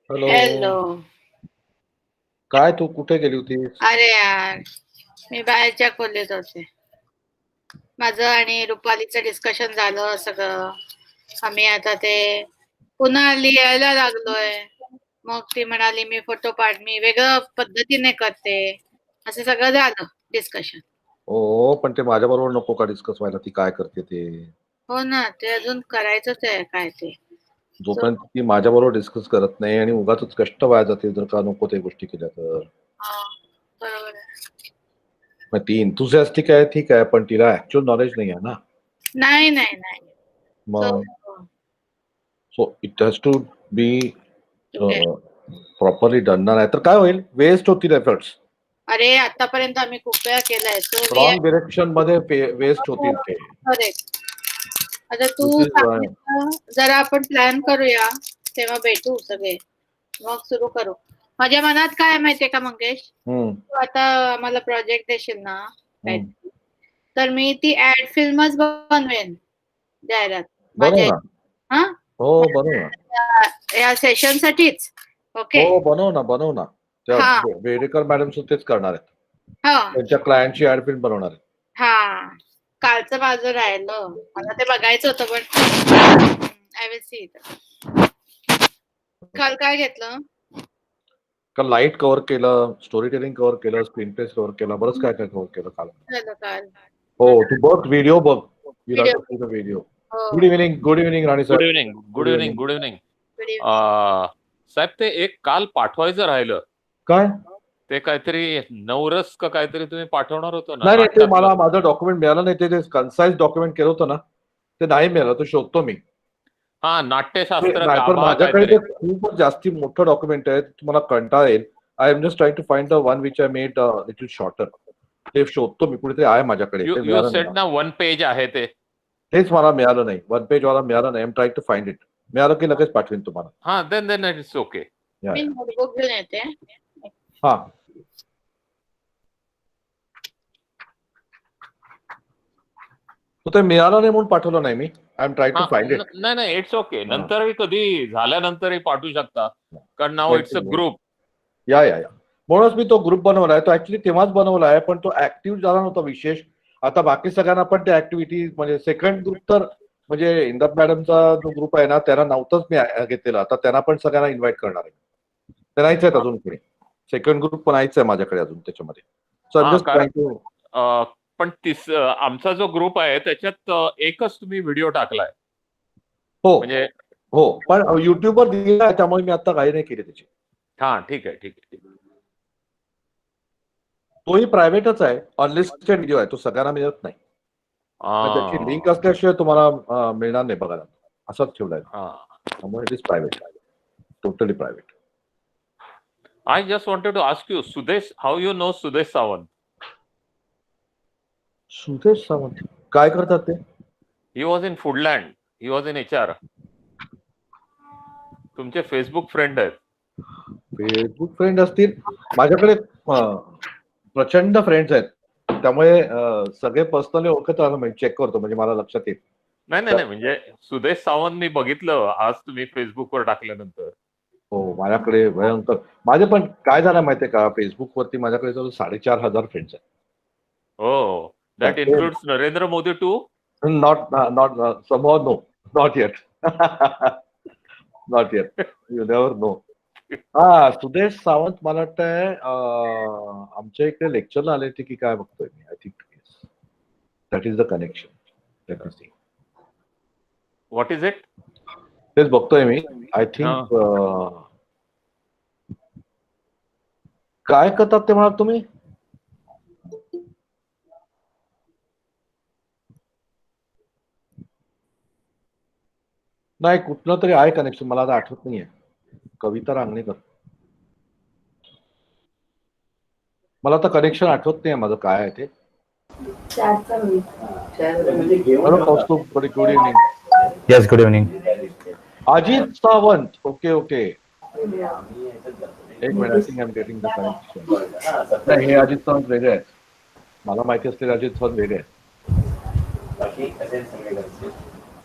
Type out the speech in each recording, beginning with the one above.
Hello. Hello. काय तू कुठे गेली होतीस? अरे यार, मी बाहेरच्या खोलीत होते. माझं आणि रुपालीचं डिस्कशन झालं सगळं. आम्ही आता ते पुन्हा लिहायला लागलोय. मग ती म्हणाली मी फोटो पाठ, मी वेगळं पद्धतीने करते. असं सगळं झालं डिस्कशन. हो, पण ते माझ्या बरोबर नको का डिस्कस व्हायला, ती काय करते ते. हो ना, ते अजून करायचंच आहे काय ते. जोपर्यंत ती माझ्या बरोबर डिस्कस करत नाही आणि उगाच कष्ट वाया जातील जर का नको ते गोष्टी केल्या तर. हा, बरोबर आहे. मग ती एन्थुसियास्टिक आहे ठीक आहे, पण तिला ऍक्च्युअल नॉलेज नाही आहे ना. नाही नाही नाही. मग so it has to be properly done ना, नाही तर काय होईल, वेस्ट होतील एफर्ट्स. अरे आतापर्यंत आम्ही खूप वेळा केलाय. रॉंग डिरेक्शन मध्ये वेस्ट होतील ते. आता तू सांगितलं जरा आपण प्लॅन करूया, तेव्हा भेटू सगळे, मग सुरू करू. माझ्या मनात काय माहितीये का मंगेश, तू आता आम्हाला प्रोजेक्ट देशील ना काहीतरी, तर मी ती ऍड फिल्मच बनवेन जाहिरात माझ्या. हा, हो बनव ना. या सेशन साठीच. ओके, हो बनव ना. त्या बेडेकर मॅडम तेच करणार आहेत. त्यांच्या क्लायंटची ऍड फिल्म बनवणार आहेत. हा, कालचं माझं राहिलं, मला ते बघायचं होतं पण आय विल सी इट. काल काय घेतलं? काल लाईट कव्हर केलं, स्टोरी टेलिंग कव्हर केलं, स्क्रीन प्लेस कव्हर केलं, बरंच काय काय कव्हर केलं काल. हो, तू बघ व्हिडिओ बघ. Video. Good evening Rani sir. Good evening. साहेब, ते एक काल पाठवायचं राहिलं. काय? ते काहीतरी नवरस का काहीतरी तुम्ही पाठवणार होतो ना. नाही, ते मला माझं डॉक्युमेंट मिळालं नाही. ते कन्साइज डॉक्युमेंट केलं होतं ना, ते नाही मिळालं. तो शोधतो मी. हा, नाट्यशास्त्र माझ्याकडे खूपच जास्ती मोठं डॉक्युमेंट आहे, तुम्हाला कंटाळा येईल. I am just trying to find the one which I made little shorter. ते शोधतो मी, कुठेतरी आहे माझ्याकडे. यू सेड ना 1 पेज आहे ते. तेच मला मिळालं नाही, 1 पेज वाला मिळालं नाही. I am trying to find it. मिळालं की लगेच पाठवेन तुम्हाला. हा, देन इट्स ओके. मी नोटबुक घेऊन येते. हा, ते मिळालं नाही म्हणून पाठवलं नाही मी. I am trying to find it. नाही, इट्स ओके. नंतरही कधी झाल्यानंतरही पाठवू शकता, कारण नाव इट्स अ ग्रुप. या म्हणूनच मी तो ग्रुप बनवलाय. तो ऍक्च्युली तेव्हाच बनवला आहे, पण तो ऍक्टिव्ह झाला नव्हता विशेष. आता बाकी सगळ्यांना पण ते ऍक्टिव्हिटी, म्हणजे सेकंड ग्रुप तर म्हणजे इंदप मॅडमचा जो ग्रुप आहे ना, त्यांना नव्हतंच मी घेतलेला. आता त्यांना पण सगळ्यांना इन्व्हाइट करणार आहे. ते नाहीच आहेत अजून कोणी. सेकंड ग्रुप पण नाहीच आहे माझ्याकडे अजून त्याच्यामध्ये. So I am just trying to. पण आमचा जो ग्रुप आहे त्याच्यात एकच तुम्ही व्हिडिओ टाकलाय. हो म्हणजे हो, पण युट्यूबवर दिलेला आहे, त्यामुळे मी आता काही नाही केली त्याची. हा, ठीक आहे. तोही प्रायव्हेटच आहे, अनलिस्टेड व्हिडिओ आहे, तो सगळ्यांना मिळत नाही. त्याची लिंक असल्याशिवाय तुम्हाला मिळणार नाही बघायला. असंच ठेवलाय. त्यामुळे it is private, totally private. I just wanted to ask you, Sudesh, how you know Sudesh Sawant? Sudesh Sawant काय करतात ते? He was in Foodland. He was in HR. तुमचे फेसबुक फ्रेंड आहेत. फेसबुक फ्रेंड असतील. माझ्याकडे प्रचंड फ्रेंड्स आहेत, त्यामुळे सगळे पर्सनली ओळखत राहतो, चेक करतो, म्हणजे मला लक्षात येईल. नाही, म्हणजे सुदेश सावंत मी बघितलं आज तुम्ही फेसबुकवर टाकल्यानंतर. हो, माझ्याकडे भयंकर. माझे पण काय झालं माहितीये का, फेसबुकवरती माझ्याकडे जवळ 4,500 फ्रेंड्स आहेत. Oh, that includes Narendra Modi too? Not somehow no, not yet. Not yet. You never know. हा, सुदेश सावंत मला वाटतंय आमच्या इकडे लेक्चरला आले होते की काय, बघतोय मी. I think that is the connection. Let me see. What is it? तेच बघतोय मी. आय थिंक काय करतात ते म्हणाल तुम्ही? नाही, कुठलं तरी आहे कनेक्शन, मला आता आठवत नाहीये. कविता रांगणेकर. मला आता कनेक्शन आठवत नाही माझं काय आहे ते. Good evening. Yes, good evening. Ajit Sawant. Okay okay, एक minute. I think I am getting the connection. नाही, हे अजित सावंत वेगळे आहेत. मला माहिती असलेले अजित सावंत वेगळे आहेत.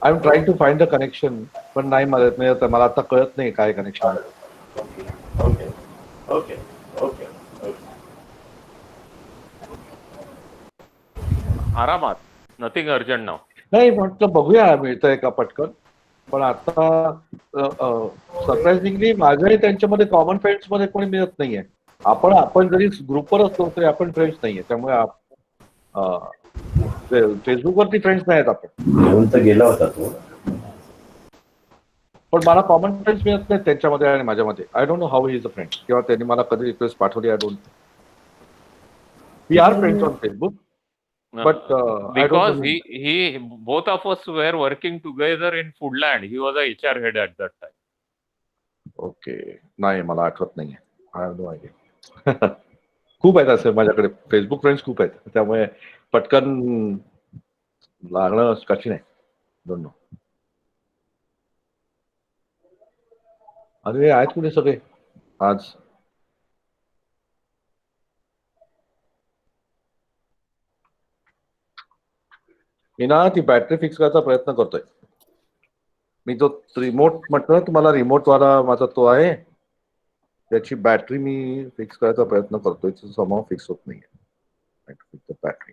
I am trying to find the connection, पण नाही मिळत. मला आता कळत नाही काय कनेक्शन. आरामात, नथिंग अर्जंट नाव. नाही म्हटलं बघूया मिळतंय का पटकन. पण आता सरप्राइझिंगली माझ्याही त्यांच्यामध्ये कॉमन फ्रेंड्स मध्ये कोणी मिळत नाहीये. आपण जरी ग्रुपवर असतो तरी आपण फ्रेंड्स नाहीये. त्यामुळे फेसबुकवरती फ्रेंड्स नाही आहेत आपण. येऊन तर गेला होता तो. पण मला कॉमन फ्रेंड्स मिळत नाहीत त्यांच्यामध्ये आणि माझ्यामध्ये. I don't know how he is a friend, किंवा त्यांनी मला कधी रिक्वेस्ट पाठवली. I don't. We are friends on Facebook, but I don't Because know. he both of us were working together in Foodland. He was a HR head at that time. Okay, नाही मला आठवत नाहीये. I have no idea. खूप आहेत असे माझ्याकडे Facebook friends, खूप आहेत. त्यामुळे पटकन लागणं कठीण आहे. Don't know. अरे आहेत कुठे सगळे आज. मी ना ती बॅटरी फिक्स करायचा प्रयत्न करतोय. मी जो रिमोट म्हटलं ना तुम्हाला, रिमोट वाला माझा तो आहे, त्याची बॅटरी मी फिक्स करायचा प्रयत्न करतोय. समाव फिक्स होत नाहीये बॅटरी.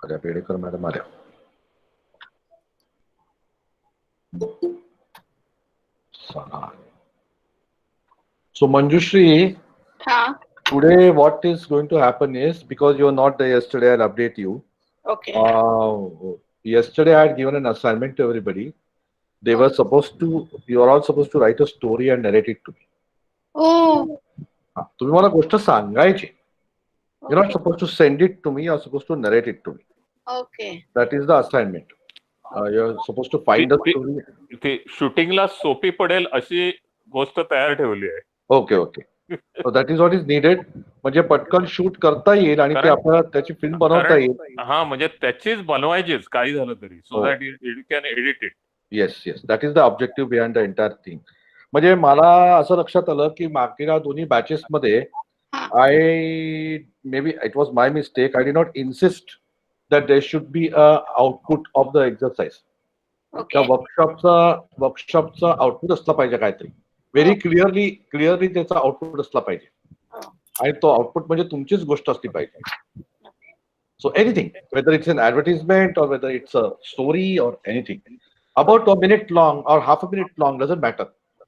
अरे पेडेकर मॅडम आल्या. So Manjushri, today what is going to happen is, because you were not there yesterday, I'll update you. Okay. Yesterday I had given an assignment to everybody. They were supposed to, you are all supposed to write a story and narrate it to me. Oh. तुम्ही मला गोष्ट सांगायची. You're not supposed to send it to me, you're supposed to narrate it to me. Okay. That is the assignment. You're supposed to find a story. ती शूटिंगला सोपी पडेल अशी गोष्ट तयार ठेवली आहे. Okay okay. So that is what is needed. म्हणजे पटकन शूट करता येईल आणि ते आपल्याला त्याची फिल्म बनवता येईल. हा, म्हणजे त्याचीच बनवायचीच काही झालं तरी, so that you can edit it. Yes yes, that is the objective behind the entire thing. म्हणजे मला असं लक्षात आलं की मागच्या दोन्ही बॅचेस मध्ये may be it was my mistake. I did not insist that there should be a output of the exercise. त्या वर्कशॉपचा आउटपुट असला पाहिजे काहीतरी. व्हेरी क्लिअरली त्याचा आउटपुट असला पाहिजे. आणि तो आउटपुट म्हणजे तुमचीच गोष्ट असली पाहिजे. So anything, whether it's an advertisement or whether it's a story or anything about a minute long or half a minute long, doesn't matter.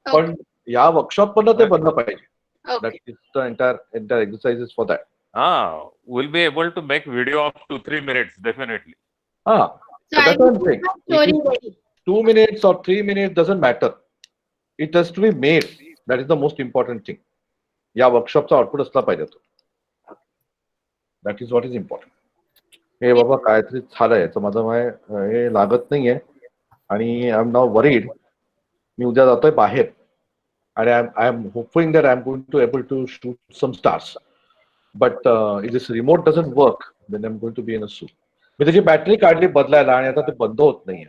पण या वर्कशॉप मधलं ते बनलं पाहिजे. That is the entire exercise is for that. We'll be able to make video of 2-3 minutes, definitely. So that's what I'm saying. It is 2 minutes or 3 minutes doesn't matter. It has to be made. That is the most important thing. या वर्कशॉपचा output असला पाहिजे तो. That is what is important. हे बाबा काहीतरी झालंय तर माझं हे लागत नाहीये आणि आय एम नाव वरीड. मी उद्या जातोय बाहेर आणि I am hoping that I am going to able to shoot some stars. But if this remote doesn't work then I am going to be in a suit. मी त्याची battery काढली बदलायला आणि आता ते बंद होत नाहीये.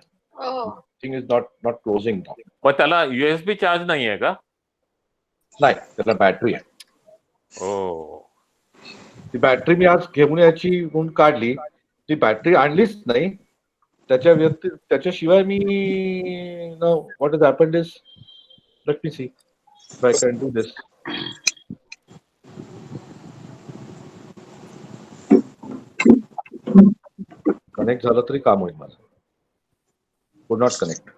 Thing is not closing. पण त्याला USB चार्ज नाहीये का? नाही, त्याला बॅटरी आहे. ती बॅटरी मी आज घेऊन याची म्हणून काढली. ती बॅटरी आणलीच नाही. त्याच्याशिवाय me what is happened is, late me see if I can do this. Connect झालं तरी काम होईल माझं. कुड नॉट कनेक्ट.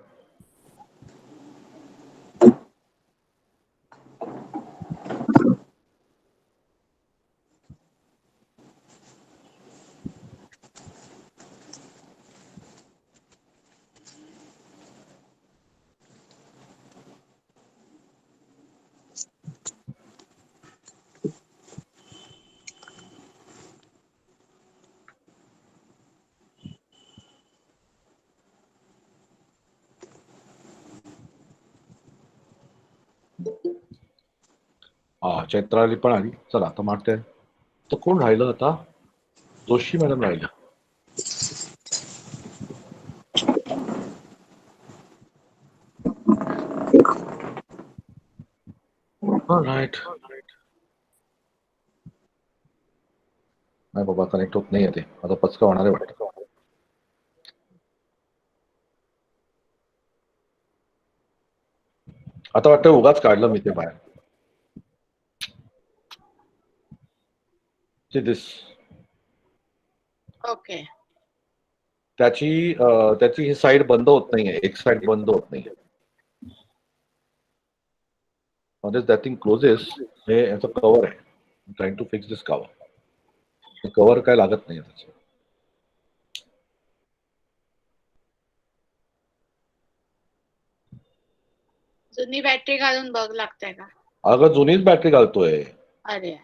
चैत्राली पण आली. चला आता मागते तर कोण राहिलं आता. जोशी मॅडम राहिल्या. राईट. नाही बाबा, कनेक्ट होत नाहीये ते. आता पचका होणार आहे वाटतं. आता वाटतं उगाच काढलं मी ते बाहेर. दिस ओके. त्याची ही साईड बंद होत नाहीये, एक साईड बंद होत नाहीये. That thing closes. हे याचं कव्हर आहे. Trying to fix this cover. Cover काय लागत नाही त्याचं. जुनी बॅटरी घालून बघ लागतंय का? अगं जुनीच बॅटरी घालतोय. अरे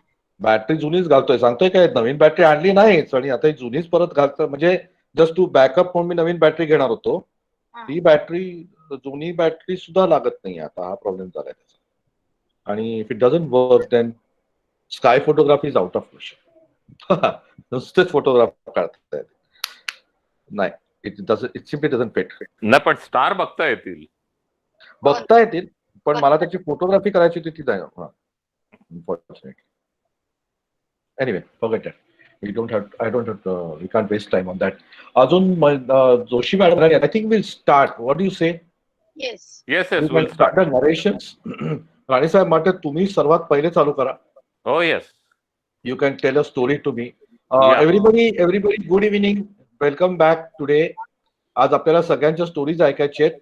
बॅटरी जुनीच घालतोय. सांगतोय काय, नवीन बॅटरी आणली नाहीच आणि आता ही जुनीच परत घालतोय. म्हणजे जस्ट टू बॅकअप म्हणून मी नवीन बॅटरी घेणार होतो. हा. ती बॅटरी, जुनी बॅटरी सुद्धा लागत नाही. आता हा प्रॉब्लेम झालाय त्याचा. आणि if it doesn't work then sky photography is out of question. नुसतेच फोटोग्राफ काढतायत. नाही, इट सिम्पली डझंट फिट. नाही, पण स्टार बघता येतील. बघता येतील, पण मला त्याची फोटोग्राफी करायची होती ती नाही. Unfortunately. Anyway, forget that. We can't waste time on that. अजून Joshi madam, I think we'll start. What do you say? Yes. Yes We yes, can will start start. the narrations. राणी साहेब म्हणते तुम्ही सर्वात पहिले चालू करा. हो, yes. You can tell a story to me. Yeah. Everybody, good evening. Welcome back today. आज आपल्याला सगळ्यांच्या स्टोरीज ऐकायच्या आहेत.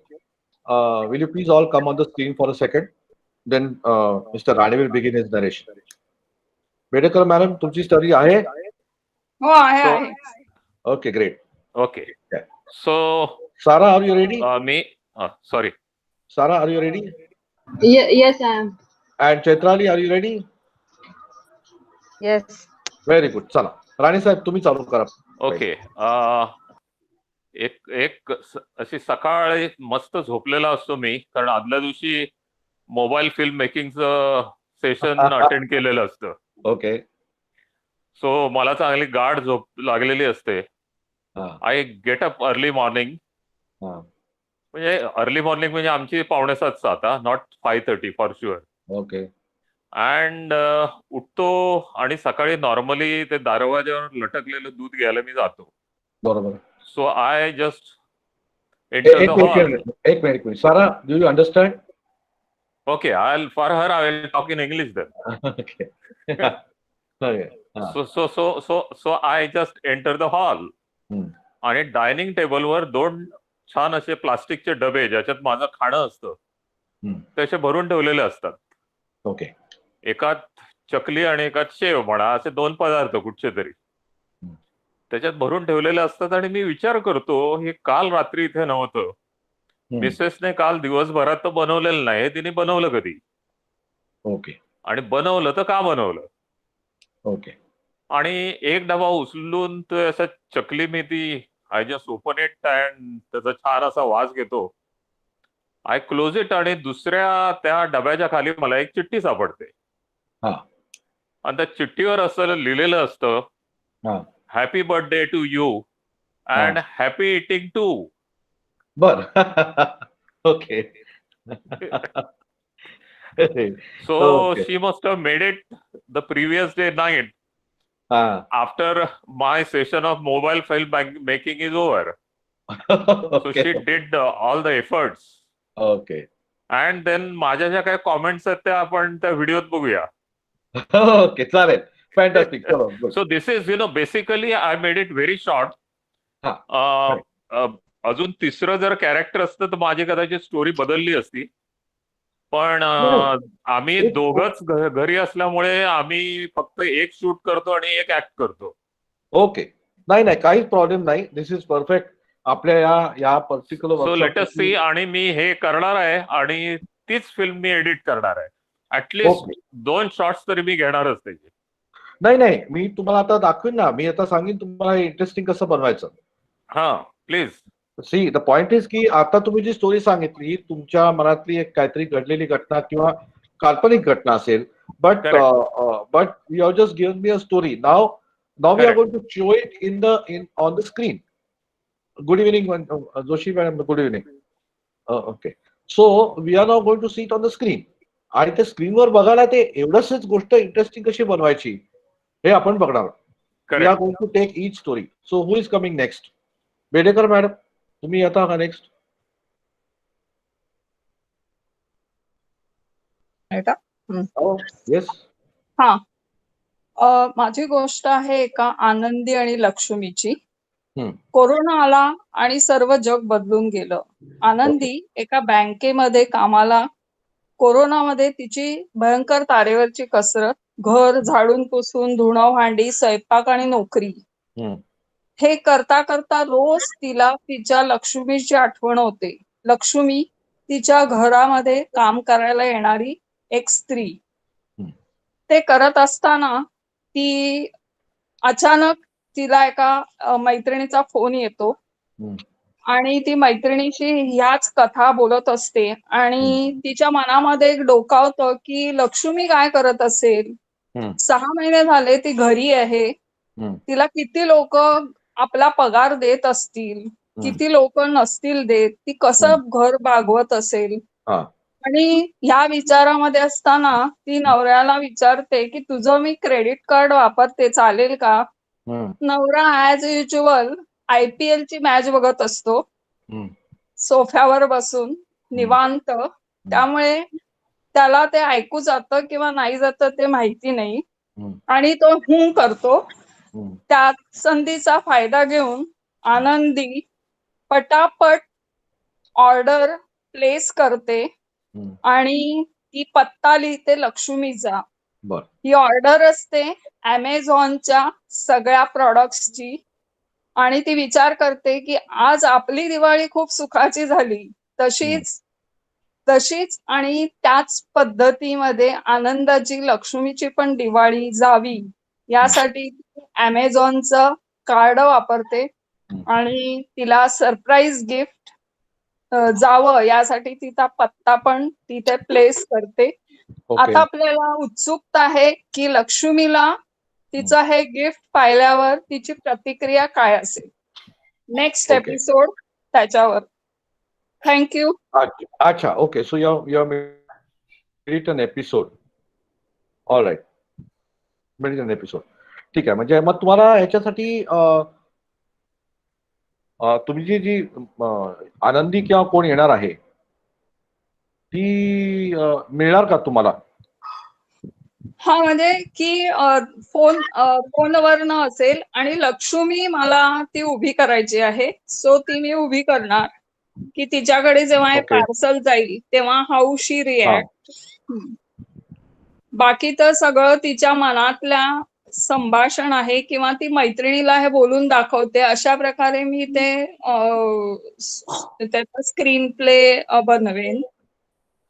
Will you please all come on the screen for a second? Then Mr. Rane will begin his narration. Bedekar madam, तुमची story आहे? हो, आहे. Okay, great. Okay. Yeah. So, Sara, are you ready? Sorry. Sara, are you ready? Yes, I am. And Chaitrali, are you ready? Yes. Very good. चला, राणी साहेब तुम्ही चालू करा. Okay. एक अशी सकाळ मस्त झोपलेला असतो मी, कारण आदल्या दिवशी मोबाईल फिल्म मेकिंगचं सेशन अटेंड केलेलं असतं. ओके. सो मला चांगली गाढ झोप लागलेली असते. I get up early morning. म्हणजे अर्ली मॉर्निंग म्हणजे आमची 6:45, not 5:30 for sure. Okay. And उठतो आणि सकाळी नॉर्मली ते दरवाज्यावर लटकलेलं दूध घ्यायला मी जातो. बरोबर. So I just enter the hall. एक minute. Sara, do you understand? Okay, for her I will talk in English then. Okay. Okay. So I just enter the hall. आणि डायनिंग टेबलवर 2 छान असे प्लास्टिकचे डबे, ज्याच्यात माझं खाणं असतं, तसे भरून ठेवलेले असतात. ओके. एकात चकली आणि एकात शेव म्हणा, असे 2 पदार्थ कुठचे तरी त्याच्यात भरून ठेवलेले असतात. आणि मी विचार करतो, हे काल रात्री इथे नव्हतं. मिसेसने काल दिवसभरात तर बनवलेलं नाही, तिने बनवलं कधी? ओके. आणि बनवलं तर का बनवलं? ओके. आणि एक डबा उचलून तो असा चकली मेथी, I just open it and त्याचा छान असा वास घेतो. आय क्लोज इट आणि दुसऱ्या त्या डब्याच्या खाली मला एक चिठ्ठी सापडते. आणि त्या चिठ्ठीवर असं लिहिलेलं असतं, happy birthday to you and happy eating to. बर. Okay. So she must have made it the previous day night after my session of mobile film making is over. So she did all the efforts. Okay. And then माझ्या ज्या काही comments आहेत त्या आपण त्या व्हिडिओत बघूया. ओके, चालेल. Fantastic. So this is, basically I made it very short. अजून तिसरं जर कॅरेक्टर असतं तर माझी कदाचित स्टोरी बदलली असती. पण आम्ही दोघंच घरी असल्यामुळे आम्ही फक्त एक शूट करतो आणि एक ऍक्ट करतो. ओके. नाही, काहीच प्रॉब्लेम नाही. This is perfect. आपल्या या particular so let us see. आणि मी हे करणार आहे आणि तीच फिल्म मी एडिट करणार आहे. ऍटलिस्ट 2 शॉट्स तरी मी घेणारच त्याचे. नाही, मी तुम्हाला आता दाखवीन ना. मी आता सांगेन तुम्हाला इंटरेस्टिंग कसं बनवायचं. Please. See, the point is की आता तुम्ही जी स्टोरी सांगितली, तुमच्या मनातली एक काहीतरी घडलेली घटना किंवा काल्पनिक घटना असेल, but you have just given me a story. Now Now we are Correct. going to show it on the screen. Good evening, Joshi madam. Good evening. Okay. So we are now going to see it on the screen. आणि त्या स्क्रीनवर बघायला ते एवढंच गोष्ट interesting कशी बनवायची हे आपण बघणार. We are going to take each story. So who is coming next? Bedekar madam, तुम्ही येता का नेक्स्ट? येस. हा, माझी गोष्ट आहे एका आनंदी आणि लक्ष्मीची. कोरोना आला आणि सर्व जग बदलून गेलं. आनंदी एका बँकेमध्ये कामाला. कोरोनामध्ये तिची भयंकर तारेवरची कसरत, घर झाडून पुसून, धुणं भांडी, स्वयंपाक आणि नोकरी हे करता करता रोज तिला तिच्या लक्ष्मीची आठवण होते. लक्ष्मी तिच्या घरामध्ये काम करायला येणारी एक स्त्री. ते करत असताना ती अचानक तिला एका मैत्रिणीचा फोन येतो आणि ती मैत्रिणीशी ह्याच कथा बोलत असते आणि तिच्या मनामध्ये एक डोकावतं की लक्ष्मी काय करत असेल. 6 महिने झाले ती घरी आहे. तिला किती लोक आपला पगार देत असतील, किती लोक नसतील देत, ती कसं घर भागवत असेल. आणि ह्या विचारामध्ये असताना ती नवऱ्याला विचारते की तुझं मी क्रेडिट कार्ड वापरते, चालेल का? नवरा ऍज युज्युअल IPL ची मॅच बघत असतो सोफ्यावर बसून निवांत. त्यामुळे त्याला ते ऐकू जातं किंवा नाही जातं ते माहिती नाही आणि तो करतो. त्या संधीचा फायदा घेऊन आनंदी पटापट ऑर्डर प्लेस करते आणि ती पत्ता लिहिते लक्ष्मीचा. ही ऑर्डर असते Amazonच्या सगळ्या प्रॉडक्ट्सची आणि ती विचार करते की आज आपली दिवाळी खूप सुखाची झाली, तशीच आणि त्याच पद्धतीमध्ये आनंदाची लक्ष्मीची पण दिवाळी जावी यासाठी Amazonचं कार्ड वापरते आणि तिला सरप्राईज गिफ्ट जावं यासाठी तिचा पत्ता पण तिथे प्लेस करते. आता आपल्याला उत्सुकता आहे की लक्ष्मीला तिचं हे गिफ्ट पाहिल्यावर तिची प्रतिक्रिया काय असेल. नेक्स्ट एपिसोड त्याच्यावर. थँक्यू. अच्छा, okay. So you made an episode. All right, made an episode. ठीक आहे. म्हणजे मग तुम्हाला ह्याच्यासाठी तुमची जी आनंदी किंवा कोण येणार आहे ती मिळणार का तुम्हाला? हा, म्हणजे की फोनवर असेल आणि लक्ष्मी मला ती उभी करायची आहे. सो ती मी उभी करणार की तिच्याकडे जेव्हा हे पार्सल जाईल तेव्हा हाऊ शी रिॲक्ट. बाकी तर सगळं तिच्या मनातल्या संभाषण आहे किंवा ती मैत्रिणीला हे बोलून दाखवते अशा प्रकारे मी ते त्याचा स्क्रीन प्ले बनवेन.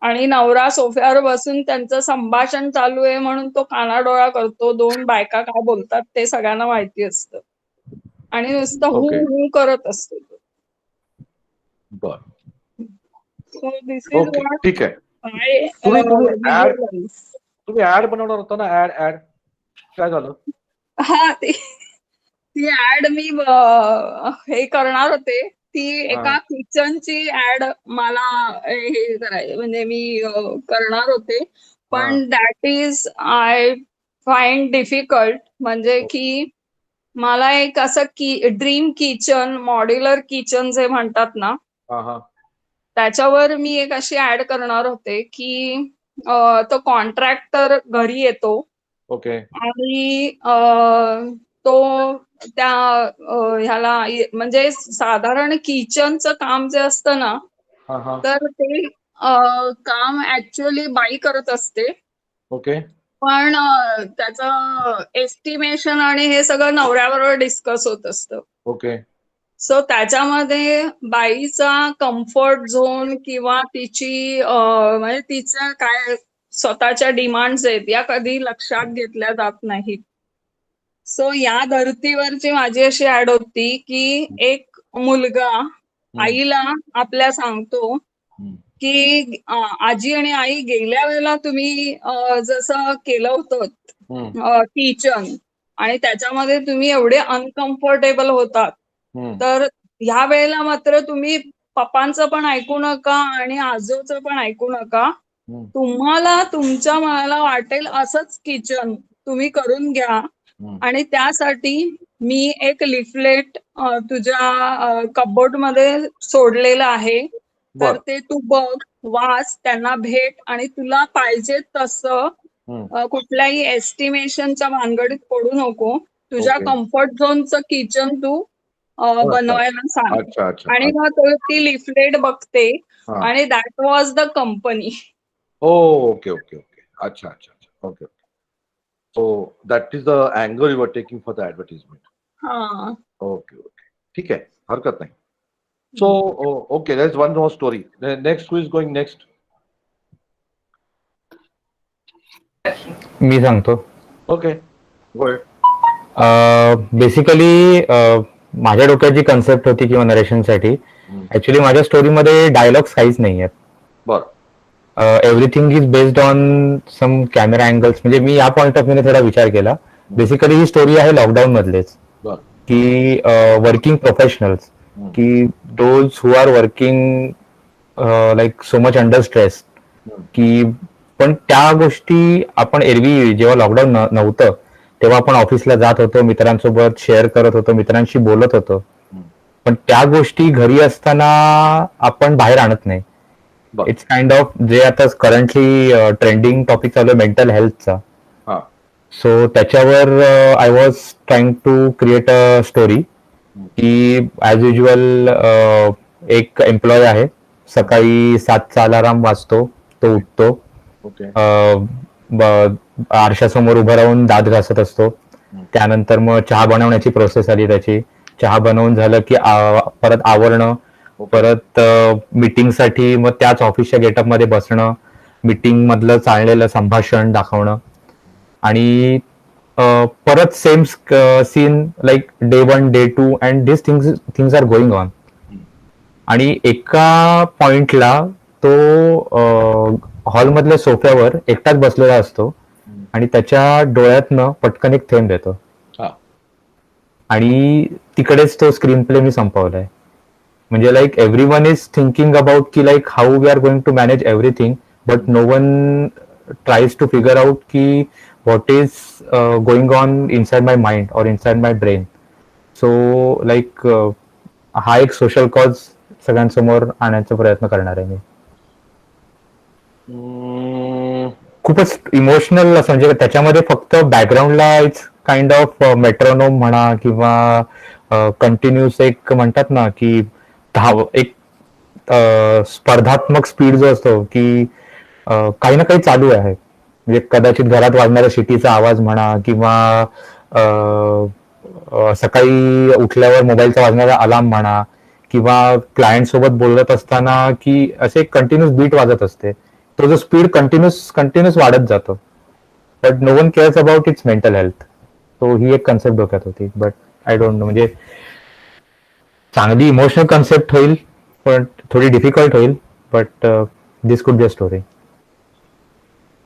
आणि नवरा सोफ्यावर बसून त्यांचं संभाषण चालू आहे म्हणून तो कानाडोळा करतो. 2 बायका काय बोलतात ते सगळ्यांना माहिती असतं आणि नुसतं हू करत असतो. So this is what. ठीक आहे. तुम्ही ऍड बनवणार होता ना? ऍड काय झालं? हा, ती ऍड मी हे करणार होते. ती एका किचनची ऍड मला हे करायची म्हणजे मी करणार होते. पण that is I find difficult. म्हणजे की मला एक असं ड्रीम किचन, मॉड्युलर किचन जे म्हणतात ना, त्याच्यावर मी एक अशी ऍड करणार होते की तो कॉन्ट्रॅक्टर घरी येतो आणि तो त्या ह्याला म्हणजे साधारण किचनचं काम जे असतं ना, तर ते काम ऍक्च्युअली बाई करत असते. पण त्याचं एस्टिमेशन आणि हे सगळं नवऱ्याबरोबर डिस्कस होत असतं. सो त्याच्यामध्ये बाईचा कम्फर्ट झोन किंवा तिची म्हणजे तिचं काय स्वतःच्या डिमांड्स आहेत या कधी लक्षात घेतल्या जात नाहीत. सो या धर्तीवरची माझी अशी ऍड होती की एक मुलगा आईला आपल्या सांगतो की आजी आणि आई, गेल्या वेळेला तुम्ही जसं केलं होतं किचन आणि त्याच्यामध्ये तुम्ही एवढे अनकम्फर्टेबल होतात, तर ह्या वेळेला मात्र तुम्ही पप्पांचं पण ऐकू नका आणि आजोचं पण ऐकू नका. तुम्हाला तुमच्या मनाला वाटेल असंच किचन तुम्ही करून घ्या. आणि त्यासाठी मी एक लिफलेट तुझ्या कपबोर्ड मध्ये सोडलेलं आहे, तर ते तू बघ, वाच, त्यांना भेट आणि तुला पाहिजे तसं कुठल्याही एस्टिमेशनच्या भानगडीत पडू नको. तुझ्या कम्फर्ट झोनचं किचन तू बनवायला सांग. आणि मग तो ती लिफलेट बघते आणि that was the company. Okay okay okay. अच्छा अच्छा अच्छा. Okay. So that is the angle you were taking for the advertisement. Okay okay. ठीक आहे, हरकत नाही. So okay, there's one more story. Next, who is going next? मी सांगतो. Okay, go ahead. Basically माझ्या डोक्यात जी कन्सेप्ट होती किंवा नरेशनसाठी, ऍक्च्युली माझ्या स्टोरीमध्ये डायलॉग्स काहीच नाही आहेत. बरं. Everything is based on some camera angles. म्हणजे मी या पॉइंट ऑफ व्ह्यूने थोडा विचार केला. बेसिकली ही स्टोरी आहे लॉकडाऊन मधलेच, की वर्किंग प्रोफेशनल्स, की those who are working like so much under stress, की पण त्या गोष्टी आपण एरवी जेव्हा लॉकडाऊन नव्हतं तेव्हा आपण ऑफिसला जात होतो, मित्रांसोबत शेअर करत होतो, मित्रांशी बोलत होतो, पण त्या गोष्टी घरी असताना आपण बाहेर आणत नाही. इट्स काइंड ऑफ जे आता करंटली ट्रेंडिंग टॉपिक चालू आहे मेंटल हेल्थचा. सो त्याच्यावर I was trying to create a story, की ऍज युजल एक एम्प्लॉय आहे, सकाळी 7चा अलाराम वाजतो, तो उठतो, आरशासमोर उभं राहून दात घासत असतो. त्यानंतर मग चहा बनवण्याची प्रोसेस आली त्याची. चहा बनवून झालं की परत आवरणं, परत मीटिंगसाठी मग त्याच ऑफिसच्या गेटअप मध्ये बसणं, मीटिंग मधलं चाललेलं संभाषण दाखवणं, आणि परत same scene like day 1, day 2 and this things are going on. आणि एका पॉइंटला तो हॉलमधल्या सोफ्यावर एकटाच बसलेला असतो आणि त्याच्या डोळ्यातनं पटकन एक थेंब येतो. आणि तिकडेच तो स्क्रीन प्ले मी संपवलाय. म्हणजे like everyone is thinking about की like how we are going to manage everything, but no one tries to figure out की what is going on inside my mind or inside my brain. So like हा एक social cause सगळ्यांसमोर आणण्याचा प्रयत्न करणार आहे मी. खूपच इमोशनल असं, म्हणजे त्याच्यामध्ये फक्त बॅकग्राऊंडला इट्स काइंड ऑफ मेट्रोनोम म्हणा किंवा कंटिन्युअस एक म्हणतात ना की एक स्पर्धात्मक स्पीड जो असतो, की काही ना काही चालू आहे. म्हणजे कदाचित घरात वाजणारा शिटीचा आवाज म्हणा किंवा सकाळी उठल्यावर मोबाईलचा वाजणारा अलार्म म्हणा किंवा क्लायंट सोबत बोलत असताना की असे कंटिन्युअस बीट वाजत असते. तो जो स्पीड कंटिन्युअस वाढत जातो, but no one cares about its mental health. So ही एक कन्सेप्ट डोक्यात होती, बट आय डोंट नो, म्हणजे चांगली इमोशनल कन्सेप्ट होईल पण थोडी डिफिकल्ट होईल, but this could be a story.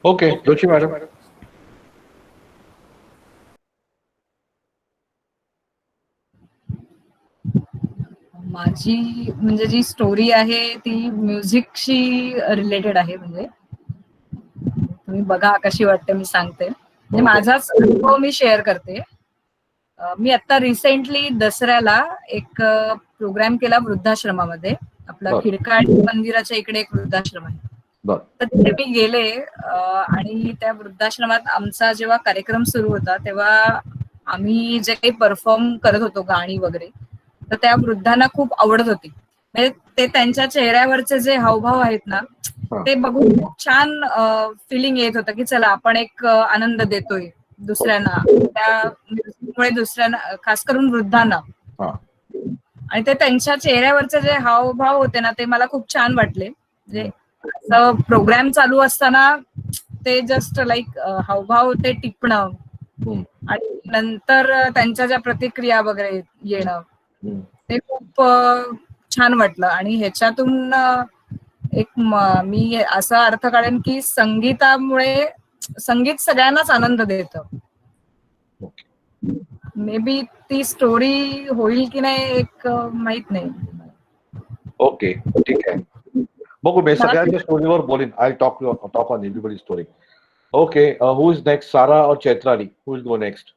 Okay, Joshi madam. माझी म्हणजे जी स्टोरी आहे ती म्युझिकशी रिलेटेड आहे. म्हणजे तुम्ही बघा कशी वाटते मी सांगते. म्हणजे माझाच अनुभव मी शेअर करते. मी आता रिसेंटली दसऱ्याला एक प्रोग्राम केला वृद्धाश्रमामध्ये. आपला खिडकाळी मंदिराच्या इकडे एक वृद्धाश्रम आहे, तर तिथे मी गेले आणि त्या वृद्धाश्रमात आमचा जेव्हा कार्यक्रम सुरू होता तेव्हा आम्ही जे काही परफॉर्म करत होतो गाणी वगैरे, तर त्या वृद्धांना खूप आवडत होती. म्हणजे ते त्यांच्या चेहऱ्यावरचे जे हावभाव आहेत ना, ते बघून खूप छान फिलिंग येत होतं की चला आपण एक आनंद देतोय दुसऱ्यांना, त्यामुळे दुसऱ्यांना, खास करून वृद्धांना. आणि ते त्यांच्या चेहऱ्यावरचे जे हावभाव होते ना, ते मला खूप छान वाटले. म्हणजे प्रोग्राम चालू असताना ते जस्ट लाईक हावभाव ते टिपणं आणि नंतर त्यांच्या ज्या प्रतिक्रिया वगैरे येणं, ते खूप छान वाटलं. आणि ह्याच्यातून एक मी असा अर्थ काढेन की संगीतामुळे संगीत सगळ्यांनाच आनंद देतं. मे बी ती स्टोरी होईल की नाही एक माहित नाही. ओके, ठीक आहे. बघू, मी मला सगळ्यांच्या स्टोरीवर बोलीन. I talk on everybody story. Okay, who is next, Sara or Chaitrali? Who will go next?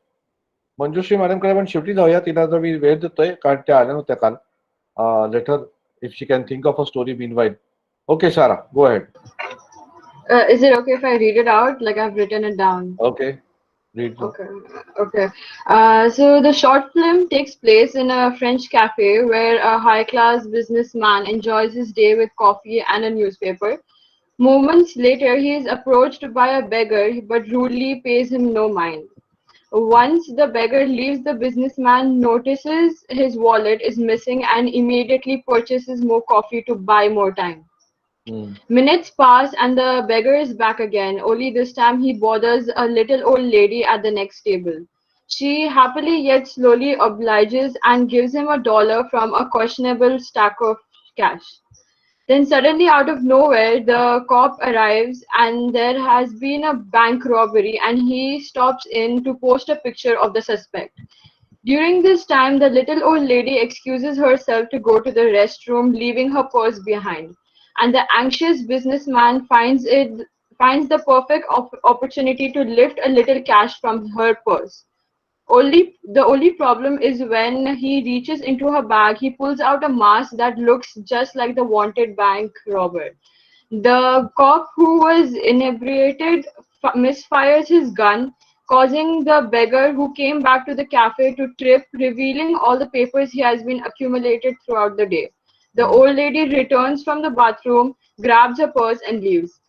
Manjushree मॅडमकडे आपण शेवटी जाऊया. तिला जर मी वेळ देतोय कारण त्या आल्या नव्हत्या काल. Later if she can think of a story meanwhile. Okay, Sarah, go ahead. Is it okay if I read it out? Like I've written it down. Okay, read. Okay. Okay. So the short film takes place in a French cafe where a high-class businessman enjoys his day with coffee and a newspaper. Moments later, he is approached by a beggar but rudely pays him no mind. Once the beggar leaves, the businessman notices his wallet is missing and immediately purchases more coffee to buy more time. Minutes pass and the beggar is back again, only this time he bothers a little old lady at the next table. She happily yet slowly obliges and gives him $1 from a questionable stack of cash. Then suddenly out of nowhere, the cop arrives and there has been a bank robbery and he stops in to post a picture of the suspect. During this time, the little old lady excuses herself to go to the restroom, leaving her purse behind. And the anxious businessman finds the perfect opportunity to lift a little cash from her purse. The only problem is when he reaches into her bag, he pulls out a mask that looks just like the wanted bank robber. The cop, who was inebriated, misfires his gun, causing the beggar who came back to the cafe to trip, revealing all the papers he has been accumulated throughout the day. The old lady returns from the bathroom, grabs her purse, and leaves,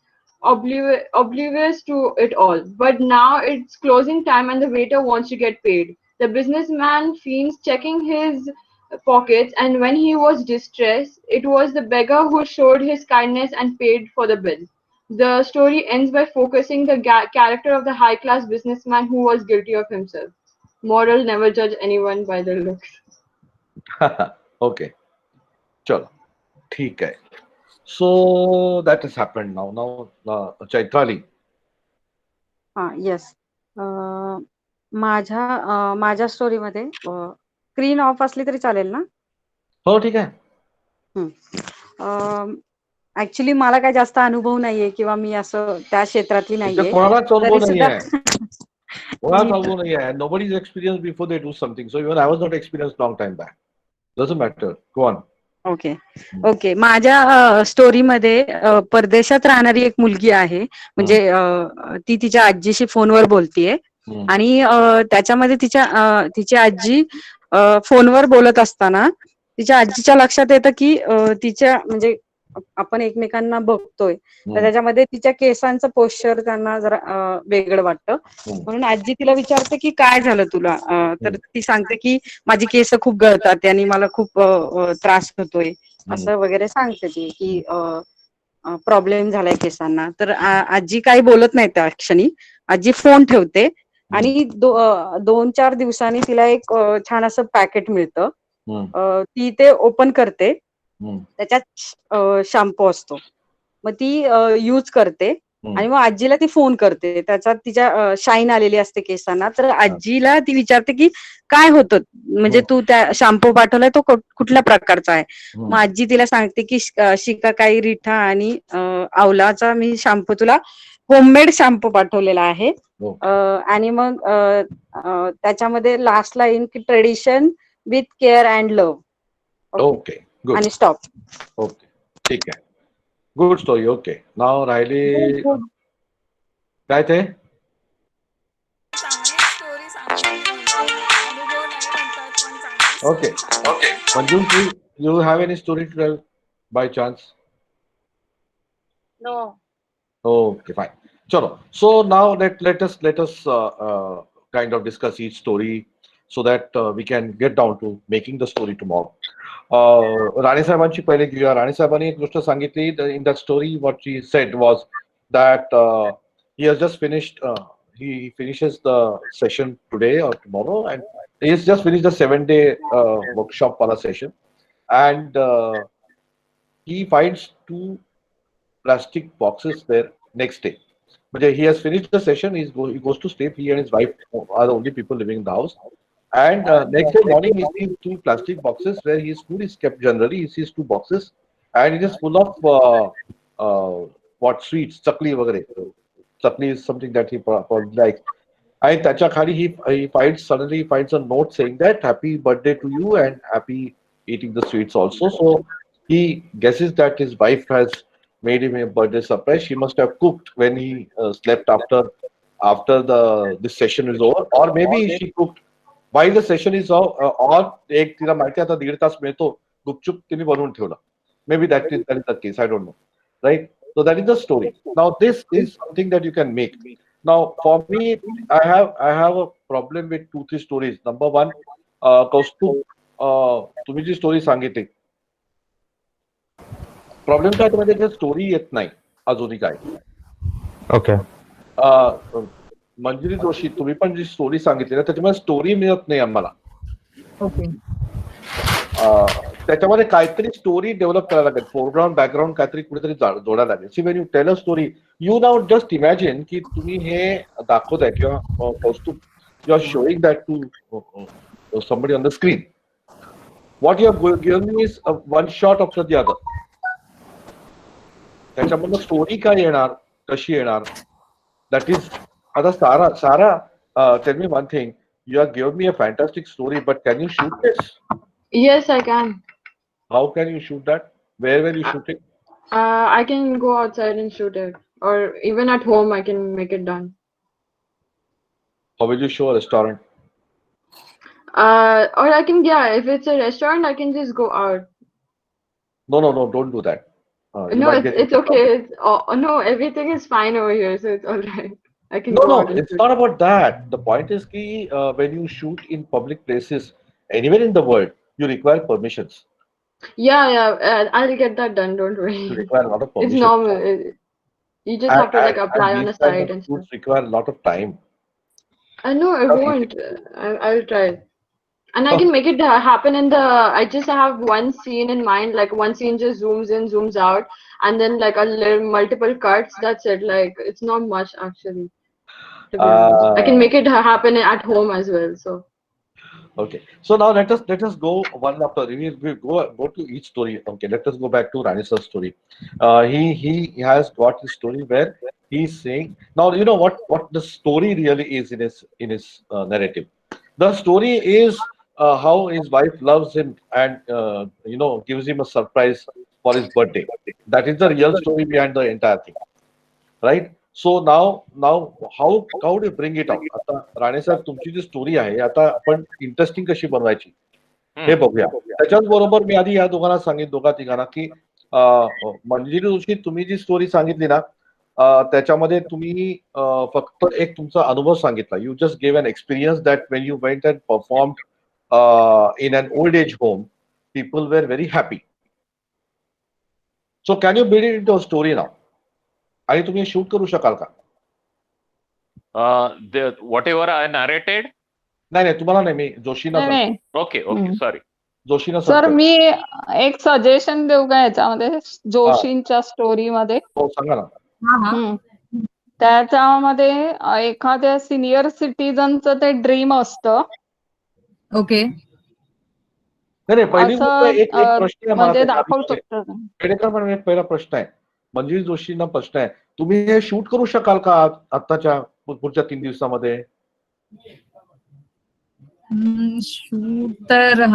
oblivious to it all. But now it's closing time and the waiter wants to get paid. The businessman fiends checking his pockets, and when he was distressed, it was the beggar who showed his kindness and paid for the bill. The story ends by focusing the character of the high-class businessman who was guilty of himself. Moral: never judge anyone by their looks. Okay, चलो, ठीक है. So that has happened now. Now, Chaitrali. Yes. माझ्या स्टोरीमध्ये screen of असली तरी चालेल ना? हो, ठीक आहे. ऍक्च्युली मला काही जास्त अनुभव नाहीये किंवा मी असं त्या क्षेत्रातली नाहीये. कोणालाच अनुभव तरी सुद्धा नाहीये. कोणालाच अनुभव नाहीये. Nobody's experienced before they do something. So even I was not experienced long time back. Doesn't matter. Go on. Okay. माझ्या स्टोरीमध्ये परदेशात राहणारी एक मुलगी आहे. म्हणजे ती तिच्या आजीशी फोनवर बोलतीये आणि त्याच्यामध्ये तिची आजी फोनवर बोलत असताना तिच्या आजीच्या लक्षात येतं की तिच्या म्हणजे आपण एकमेकांना बघतोय तर त्याच्यामध्ये तिच्या केसांचं पोश्चर त्यांना जरा वेगळं वाटतं. म्हणून आजी तिला विचारते की काय झालं तुला? तर ती सांगते की माझी केस खूप गळतात आणि मला खूप त्रास होतोय असं वगैरे सांगते ती की प्रॉब्लेम झालाय केसांना. तर आजी काही बोलत नाही त्या क्षणी. आजी फोन ठेवते आणि 2-4 दिवसांनी तिला एक छान असं पॅकेट मिळतं. ती ते ओपन करते. त्याच्यात शॅम्पू असतो. मग ती यूज करते आणि मग आजीला ती फोन करते. त्याच्यात तिच्या शाईन आलेली असते केसांना. तर आजीला ती विचारते की काय होतं, म्हणजे तू त्या शॅम्पू पाठवलाय तो कुठल्या प्रकारचा आहे? मग आजी तिला सांगते की शिकाकाई रिठा आणि आवलाचा मी शॅम्पू तुला होममेड शॅम्पू पाठवलेला आहे. आणि मग त्याच्यामध्ये लास्ट लाईन की tradition with care and love. Okay, good. आणि स्टॉप. ओके, ठीक आहे. Good story. ओके, नाव राहिली काय ते? Okay. Manjushri, you have any story to tell by chance? No. Okay, fine. Chalo. So now let us kind of discuss each story so that we can get down to making the story tomorrow. Rane साहेबांची पहिले घेऊया. राणे साहेबांनी एक गोष्ट सांगितली. In that story, what she said was that he has just finished. He finishes the session today or tomorrow, and he's just finished the 7-day workshop for a session, and he finds 2 plastic boxes there next day. he has finished the session, he goes to sleep. He and his wife are the only people living in the house. And next day morning, he sees 2 plastic boxes where his food is kept generally. He sees 2 boxes, and it is full of what sweets, chakli vagare. Chakli is something that he probably likes. And त्याच्या खाली he finds a note saying that happy birthday to you and happy eating the sweets also. So he guesses that his wife has made him a birthday surprise. She must have cooked when he slept after this session is over, or maybe she cooked while the session is over, or एक तिला माहिती आता 1.5 तास मिळतो, गुपचूप तिने बनवून ठेवला. Maybe that is the case. I don't know, right? So that is the story. Now this is something that you can make. Now for me, I have a problem with 2-3 stories. Number one, Kaustubh, तुम्ही जी story सांगितली, problem काय त्यामध्ये story येत नाही अजूनही काय. Okay. Manjiri Joshi, तुम्ही पण जी स्टोरी सांगितली ना, त्याच्यामध्ये स्टोरी मिळत नाही आम्हाला. ओके. त्याच्यामध्ये काहीतरी स्टोरी डेव्हलप करायला लागेल, फोरग्राऊंड बॅकग्राऊंड काहीतरी कुठेतरी जोडायला लागेल. See when you tell a story, you now just imagine की तुम्ही हे दाखवताय किंवा Kaustubh, you are showing that to somebody on the screen. What you have given me is one shot after the other. त्याच्यामधून स्टोरी काय येणार, कशी येणार, that is. आता Sara, tell me one thing. You have given me a fantastic story, but can you shoot this? Yes, I can. How can you shoot that? Where will you shoot it? I can go outside and shoot it, or even at home I can make it done. How will you show a restaurant? Or I can, yeah, if it's a restaurant, I can just go out. No, don't do that. No, it's okay. No, everything is fine over here, so it's all right. I can go out. No, it's not about that. The point is ki when you shoot in public places anywhere in the world, you require permissions. Yeah, I'll get that done. Don't worry. You require a lot of permissions. It's normal. You just have to like apply on a site and stuff. Require a lot of time. I know I won't. I'll try. And I can make it happen in the. I just have one scene in mind. Like one scene just zooms in, zooms out, and then like multiple cuts. That's it. Like it's not much actually. To be honest. I can make it happen at home as well. So. Okay. So now let us go one after. We go to each story. Okay. Let us go back to Ranesar's story. He has got his story where he's saying, now you know what the story really is in his narrative. The story is how his wife loves him and gives him a surprise for his birthday. That is the real story behind the entire thing, right? So now how do you bring it out? आता राणे साहेब, तुमची जी story आहे आता आपण interesting कशी बनवायची हे बघूया. त्याच्याच बरोबर मी आधी या दोघांना सांगितलं, दोघा तिघांना, की मंजिरी जोशी, तुम्ही जी स्टोरी सांगितली ना, त्याच्यामध्ये तुम्ही फक्त एक तुमचा अनुभव सांगितला. You just give an experience that Wien you went and performed in an old age home, people were very happy. So can you build it into a story now? आणि तुम्ही शूट करू शकाल का? Whatever I narrated? नाही तुम्हाला नाही, मी Joshina. Okay sorry, Joshina. Sir मी एक सजेशन देऊ का याच्यामध्ये, जोशींच्या स्टोरी मध्ये? हो, सांगा ना. त्याच्यामध्ये एखाद्या सिनियर सिटीजनचं ते ड्रीम असतं. ओके. नाही पहिली गोष्ट एक प्रश्न म्हणजे दाखवू शकतो. एक पहिला प्रश्न आहे, मंजिरी जोशींना प्रश्न आहे, तुम्ही हे शूट करू शकाल का आताच्या पुढच्या 3 दिवसामध्ये? शूट तर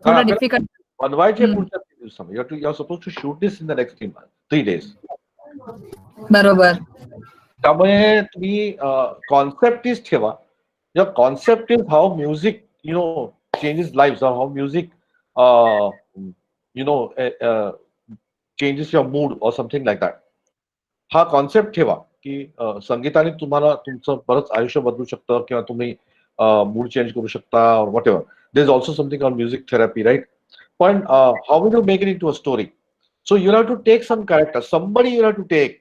थोडा डिफिकल्ट बनवायचे पुढच्या 3 दिवसामध्ये. You are suppose to shoot this in the next 3 days. बरोबर. त्यामुळे तुम्ही कॉन्सेप्ट इज ठेवा. The concept is how music, changes lives, or how music, changes your mood or something like that. हा कॉन्सेप्ट ठेवा की संगीताने तुम्हाला तुमचं बरंच आयुष्य बदलू शकतं, किंवा तुम्ही मूड चेंज करू शकता, or whatever. There is also something called music therapy, right? But how will you make it into a story? So you have to take some character, somebody you have to take.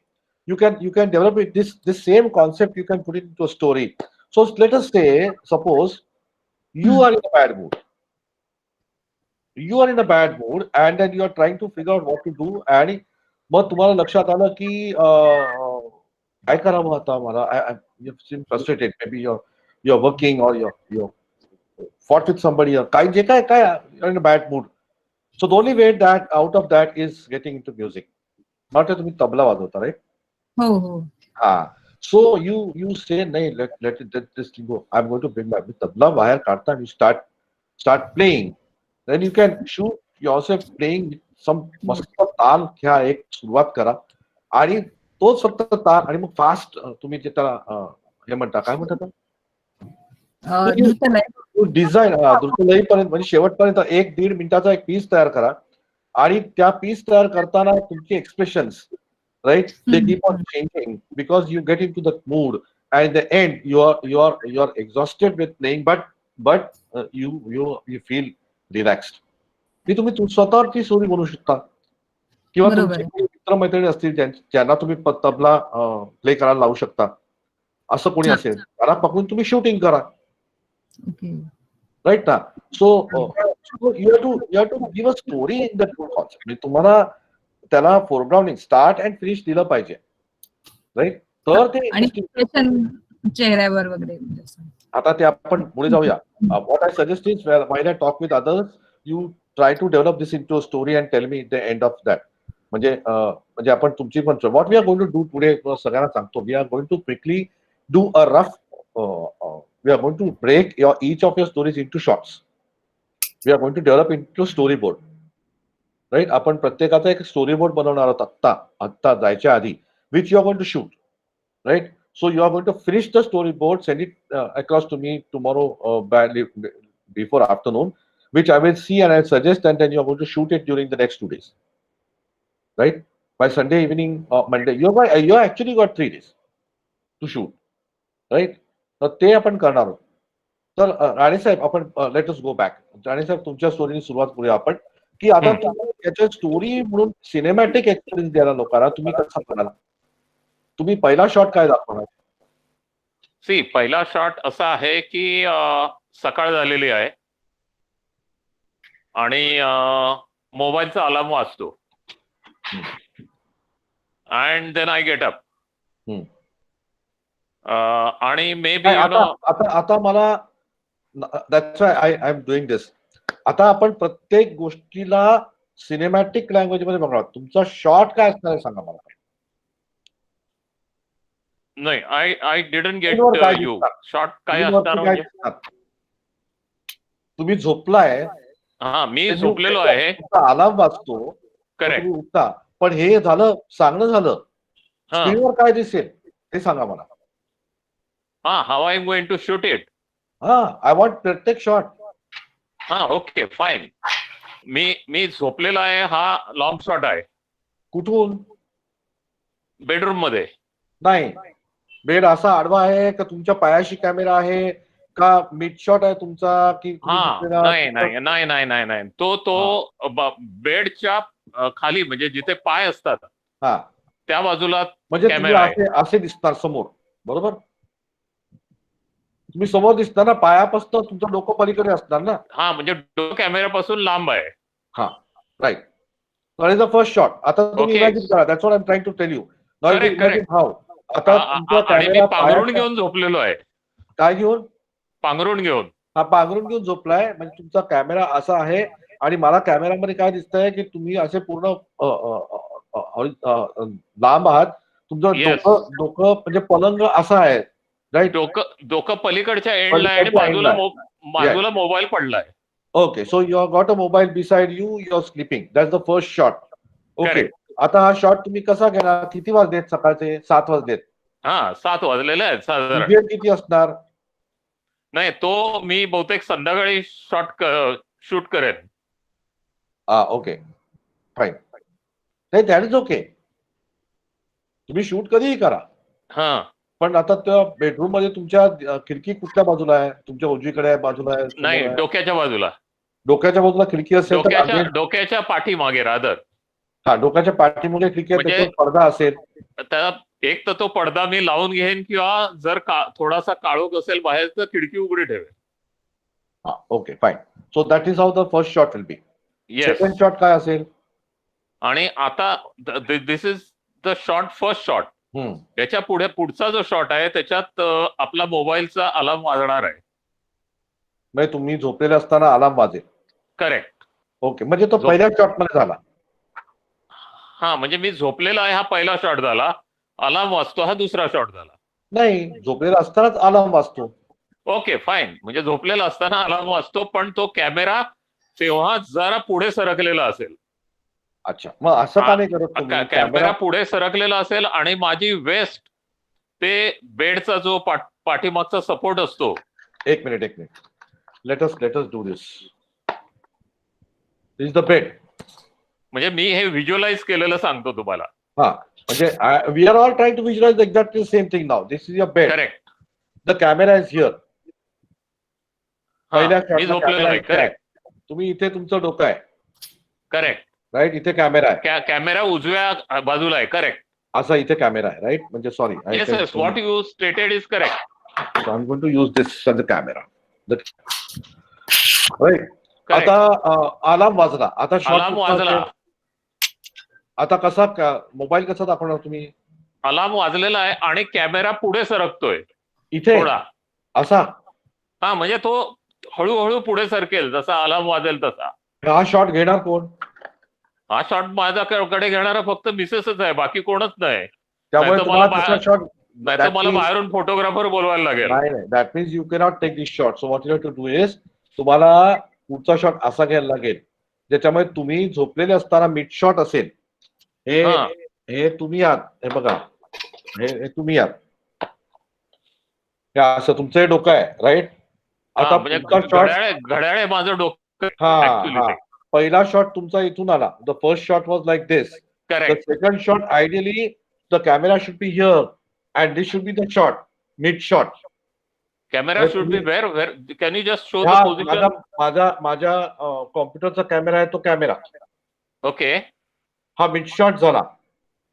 You can develop it. This same concept you can put it into a story. So let us say, suppose you are in a bad mood. You are in a bad mood, and then you are trying to figure out what to do. And मग तुम्हाला लक्षात आलं की काय करावं आता मला, frustrated, may be your working or your fought with somebody, or काय जे काय you're in a bad mood. So the only way that out of that is getting into music. Not that तुम्ही तबला वाजवता, right? हो हो. So you say नाही, let this thing go. I'm going to bring my tabla बाहेर काढता and you start playing. Then you can shoot yourself playing some मस्त ताल घ्या, एक सुरुवात करा आणि तोच फक्त ताल आणि मग फास्ट तुम्ही जे त्याला हे म्हणता, काय म्हणतात द्रुतलय. डिझाईन, द्रुतलयीपर्यंत म्हणजे शेवटपर्यंत 1-1.5 मिनिटाचा एक पीस तयार करा आणि त्या पीस तयार करताना तुमचे expressions, right, they keep on changing because you get into the mood and the end you are exhausted with playing but you feel relaxed. ती तुम्ही स्वतःवरची स्टोरी बनवू शकता किंवा तुमचे मित्रमैत्रिणी असतील ज्यांना तुम्ही तबला प्ले करायला लावू शकता, असं कोणी असेल त्याला पकडून तुम्ही शूटिंग करा, राईट ना. So you have to give a story in the true concept. म्हणजे तुम्हाला त्याला फोरग्राउंडिंग, स्टार्ट अँड फिनिश दिलं पाहिजे, राईट, तर ते चेहऱ्यावर वगैरे. आता ते आपण पुढे जाऊया. What I suggest is while I talk with others, you try to develop this into a story and tell me the end of that. म्हणजे आपण तुमची पण what we are going to do today सगळ्यांना सांगतो. We are going to quickly do a rough, we are going to break each of your stories into shots. We are going to develop into storyboard, right? आपण प्रत्येकाचा एक storyboard बनवणार आहोत आत्ता जायच्या आधी, which you are going to shoot, right? So you are going to finish the storyboard, send it across to me tomorrow before afternoon, which I will see and I suggest, and then you are going to shoot it during the next 2 days, right? By Sunday evening or Monday, you actually got 3 days to shoot, right? तर ते आपण करणार आहोत. तर राणे साहेब, आपण let us go back. Rane साहेब, तुमच्या स्टोरीने सुरुवात करूया आपण, की आता त्याच्या स्टोरी म्हणून सिनेमॅटिक एक्सपिरियन्स द्यायला लोकांना तुम्ही कसं कराल? तुम्ही पहिला शॉट काय दाखवणार? पहिला शॉट असा आहे की सकाळ झालेली आहे आणि मोबाईलचा अलार्म वाजतो and then I get up आणि मे बी आता मला that's why I am doing this. आता आपण प्रत्येक गोष्टीला सिनेमॅटिक लँग्वेज मध्ये बघणार. तुमचा शॉट काय असणार आहे सांगा मला. नाही, I didn't get you. Shot काय असणार? तुम्ही झोपलाय, मी झोपलेलो आहे, अलार्म वाजतो, करेक्ट, उठता, पण हे झालं, सांगणं झालं, स्क्रीनवर काय दिसेल ते सांगा मला. How I am going to shoot it. I want प्रत्येक शॉट. Okay, fine. मी झोपलेला आहे, हा लॉंग शॉट आहे. कुठून? बेडरूम मध्ये. नाही, बेड असा आडवा आहे का तुमच्या पायाशी कॅमेरा आहे का मिड शॉट आहे तुमचा की? नाही, तो बेडच्या खाली, म्हणजे जिथे पाय असतात त्या बाजूला म्हणजे कॅमेरा असे दिसणार समोर, बरोबर? तुम्ही समोर दिसणार ना, पायापासून तुमचं डोकं पलीकडे असणार ना. म्हणजे डोकं कॅमेऱ्यापासून लांब आहे. Right. That is the first shot. आता तुम्ही इमॅजिन करा. That's what I am trying to tell you. How आता तुमचा कॅमेरा पांघरून घेऊन झोपलेलो आहे. काय घेऊन? पांघरून घेऊन. पांघरून घेऊन झोपलाय, म्हणजे तुमचा कॅमेरा असा आहे आणि मला कॅमेरामध्ये काय दिसतंय की तुम्ही असे पूर्ण लांब आहात. तुमचं डोकं म्हणजे पलंग असा आहे, राईट? डोकं पलीकडच्या एंडला आहे आणि बाजूला मोबाईल पडलाय. Okay, so you got a mobile beside you, you are sleeping. That's the first shot. Okay, आता हा शॉट तुम्ही कसा घेणार? किती वाजलेत? सकाळचे 7 वाजलेत. 7 वाजलेले आहेत साधारण. किती असणार? नाही, तो मी बहुतेक संध्याकाळी शूट करेन. Okay, fine. नाही, दॅट इज ओके. तुम्ही शूट कधीही करा. पण आता त्या बेडरूम मध्ये तुमच्या खिडकी कुठल्या बाजूला आहे? तुमच्या उजवीकडे बाजूला आहे? नाही, डोक्याच्या बाजूला. डोक्याच्या बाजूला खिडकी असेल तर डोक्याच्या पाठीमागे रादर. डोक्याच्या पाठीमागे खिडकी, त्याच्यावर पडदा असेल. त्याला एक तर तो पडदा मी लावून घेईन किंवा जर थोडासा काळोख असेल बाहेर तर खिडकी उघडी ठेवेल. Okay, fine. So that is how the first shot will be. Second shot काय असेल? आणि आता this is the shot, first shot. याच्या पुढचा जो शॉट आहे त्याच्यात आपला मोबाईलचा अलार्म वाजणार आहे. म्हणजे तुम्ही झोपलेले असताना अलार्म वाजेल. करेक्ट. ओके, म्हणजे तो पहिल्या शॉट मध्ये झाला. हा, म्हणजे मी झोपलेला आहे हा पहिला शॉट झाला, अलार्म वाजतो हा दुसरा शॉट झाला. नाही, झोपलेला असतानाच अलार्म वाजतो. ओके फाईन, म्हणजे झोपलेला असताना अलार्म वाजतो, पण तो कॅमेरा तेव्हा जरा पुढे सरकलेला असेल. अच्छा, मग असं का नाही करत तुम्ही? कॅमेरा पुढे सरकलेला असेल आणि माझी वेस्ट ते बेडचा जो पाठीमागचा सपोर्ट असतो. एक minute. Let us do this. This is the bed. म्हणजे मी हे व्हिज्युअलाइज केलेलं सांगतो तुम्हाला. हा, म्हणजे we are all trying to visualise exactly same thing now. This is your bed. Correct. The camera is here. पहिल्या मी झोपलेलो आहे. करेक्ट. तुम्ही इथे तुमचं डोकं आहे. करेक्ट. राईट, इथे कॅमेरा आहे. कॅमेरा उजव्या बाजूला आहे. करेक्ट. असा इथे कॅमेरा आहे. राईट, म्हणजे sorry, yes, what you stated is correct. So I'm going to use this as a camera. Right. आता अलार्म वाजला. आता अलार्म वाजला. आता कसा मोबाईल कसा दाखवणार तुम्ही? अलार्म वाजलेला आहे आणि कॅमेरा पुढे सरकतोय इथे थोडा असा. हा, म्हणजे तो हळूहळू पुढे सरकेल जसा अलार्म वाजेल तसा. हा शॉट घेणार कोण? हा शॉट माझ्याकडे घेणारा फक्त मिसेसच आहे, बाकी कोणच नाही. त्यामुळे तुम्हाला शॉट नाही तर मला बाहेरून फोटोग्राफर बोलवायला लागेल. नाही, that means you cannot take this shot. So what you have to do is, तुम्हाला पुढचा शॉट असा घ्यायला लागेल ज्याच्यामध्ये तुम्ही झोपलेले असताना मिड शॉट असेल. हे तुम्ही आहात, हे बघा, हे तुम्ही आहात, हे असं तुमचं हे डोकं आहे. राईट. आता घड्याळ आहे माझं डोकं. हा, पहिला शॉट तुमचा इथून आला. The first shot was like this. Correct. The second shot ideally the camera should be here and this should be the shot, mid shot. Camera should be where can you just show the position? माझ्या कॉम्प्युटरचा camera आहे तो camera. Okay. हा mid shot झाला.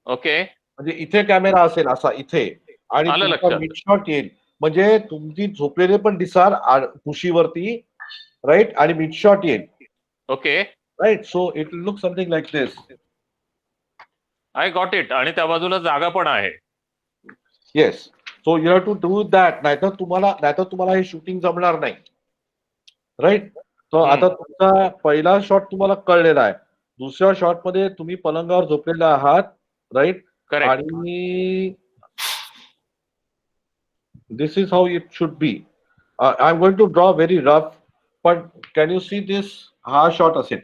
Okay. म्हणजे इथे camera असेल असा इथे, आणि मिड शॉट येईल म्हणजे तुमची झोपलेले पण दिसाल कुशीवरती. राईट, आणि मिड शॉट येईल. Okay. Right, so it will look something like this. I got it. आणि त्या बाजूला जागा पण आहे. Yes, so you have to do that. नाहीतर तुम्हाला हे शूटिंग जमणार नाही. राईट. तर आता तुमचा पहिला शॉट तुम्हाला कळलेला आहे. दुसऱ्या शॉट मध्ये तुम्ही पलंगावर झोपलेले आहात. राईट. आणि this is how it should be. I am going to draw very rough, पण कॅन यू सी दिस? हा शॉट असेल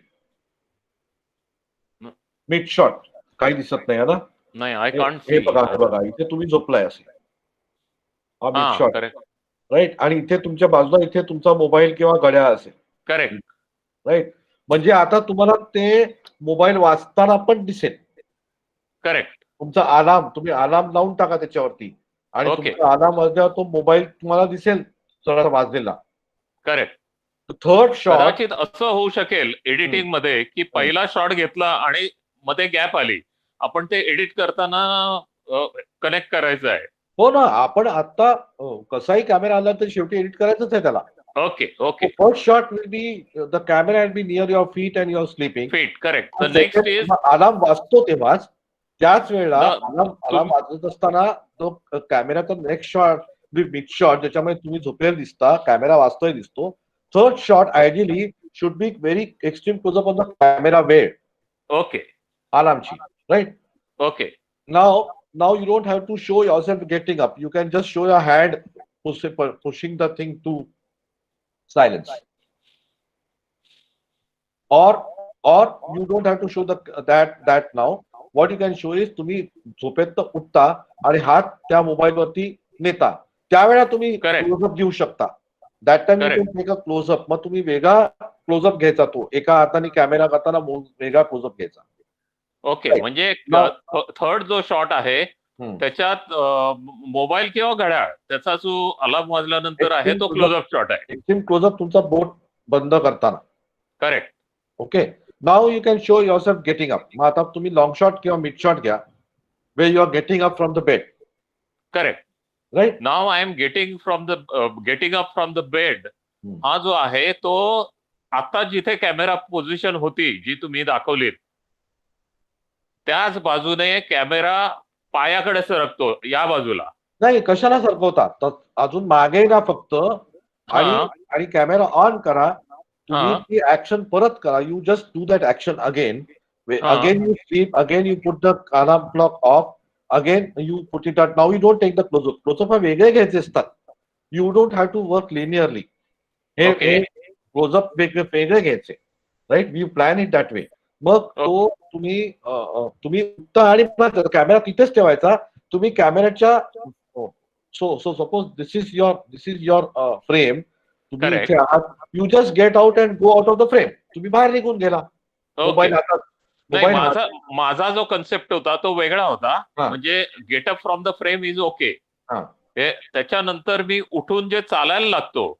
मिड शॉट. काही दिसत नाही ना? नाही, आय कांट सी. हे बघा, इथे तुम्ही झोपलाय असे. हा मिड शॉट. राईट. आणि इथे तुमच्या बाजूला इथे तुमचा मोबाईल किंवा घड्याळ असेल. करेक्ट. राईट. म्हणजे आता तुम्हाला ते मोबाईल वाजताना पण दिसेल. करेक्ट. तुमचा अलार्म, तुम्ही अलार्म लावून टाका त्याच्यावरती, आणि तुमचा अलार्म वाजल्यावर तो मोबाईल तुम्हाला दिसेल वाजलेला. करेक्ट. थर्ड शॉट कदाचित असं होऊ शकेल एडिटिंग मध्ये की पहिला शॉट घेतला आणि मध्ये गॅप आली, आपण ते एडिट करताना कनेक्ट करायचं आहे. हो ना, आपण आता कसाही कॅमेरा आला तर शेवटी एडिट करायचंच आहे त्याला. Okay. Okay. First shot will be the camera will be near your feet and your sleeping. Feet. Correct. The next is alarm वाजतो तेव्हाच. त्याच वेळेला अलार्म वाजत असताना तो कॅमेराचा नेक्स्ट शॉट मिड शॉट ज्याच्यामध्ये तुम्ही झोपलेले दिसता, कॅमेरा वाजतोय दिसतो. Third shot ideally should be very extreme closeup on the camera वेळ. ओके. अलार्मची. Right. Okay. Now you don't have to show yourself getting up. You can just show your hand pushing the thing to silence. Or you don't have to show that now. What you can show is तुम्ही झोपेत उठता आणि हात त्या mobile वरती नेता, त्यावेळेला तुम्ही क्लोजअप घेऊ शकता. That time you can take a closeup. मग तुम्ही वेगळा क्लोजअप घ्यायचा, तो एका हाताने कॅमेरा करताना वेगळा क्लोजअप घ्यायचा. ओके. म्हणजे थर्ड जो शॉट आहे त्याच्यात मोबाईल किंवा घड्याळ त्याचा जो अलार्म वाजल्यानंतर आहे तो क्लोजअप शॉट आहे. एक्स्ट्रीम क्लोजअप तुमचा बोट बंद करताना. Correct. Okay. Now you can show yourself getting up. मग आता तुम्ही लॉंग शॉट किंवा मिड शॉट घ्या way you are getting up from the bed. Correct. Right. Now I am getting up from the bed. हा जो आहे तो आता जिथे कॅमेरा पोझिशन होती जी तुम्ही दाखवलीत त्याच बाजूने कॅमेरा पायाकडे सरकतो या बाजूला. नाही, कशाला सरकवता? तर अजून मागे ना फक्त आणि कॅमेरा ऑन करा. तुम्ही ती ऍक्शन परत करा. You just do that action again. Again you sleep, again you put the alarm clock off, again you put it out. Now you don't take the closeup. Closeup वेगळे घ्यायचे असतात. You don't have to work linearly. हे closeup वेगळे घ्यायचे, right? You plan it that way. मग तो तुम्ही उठता आणि कॅमेरा तिथेच ठेवायचा. तुम्ही कॅमेऱ्याच्या so suppose this is your frame. तुम्ही इथे आहात. You just get out and go out of the frame. तुम्ही बाहेर निघून गेला. मोबाईल हातात. माझा जो कन्सेप्ट होता तो वेगळा होता. म्हणजे get up from the frame is okay. त्याच्यानंतर मी उठून जे चालायला लागतो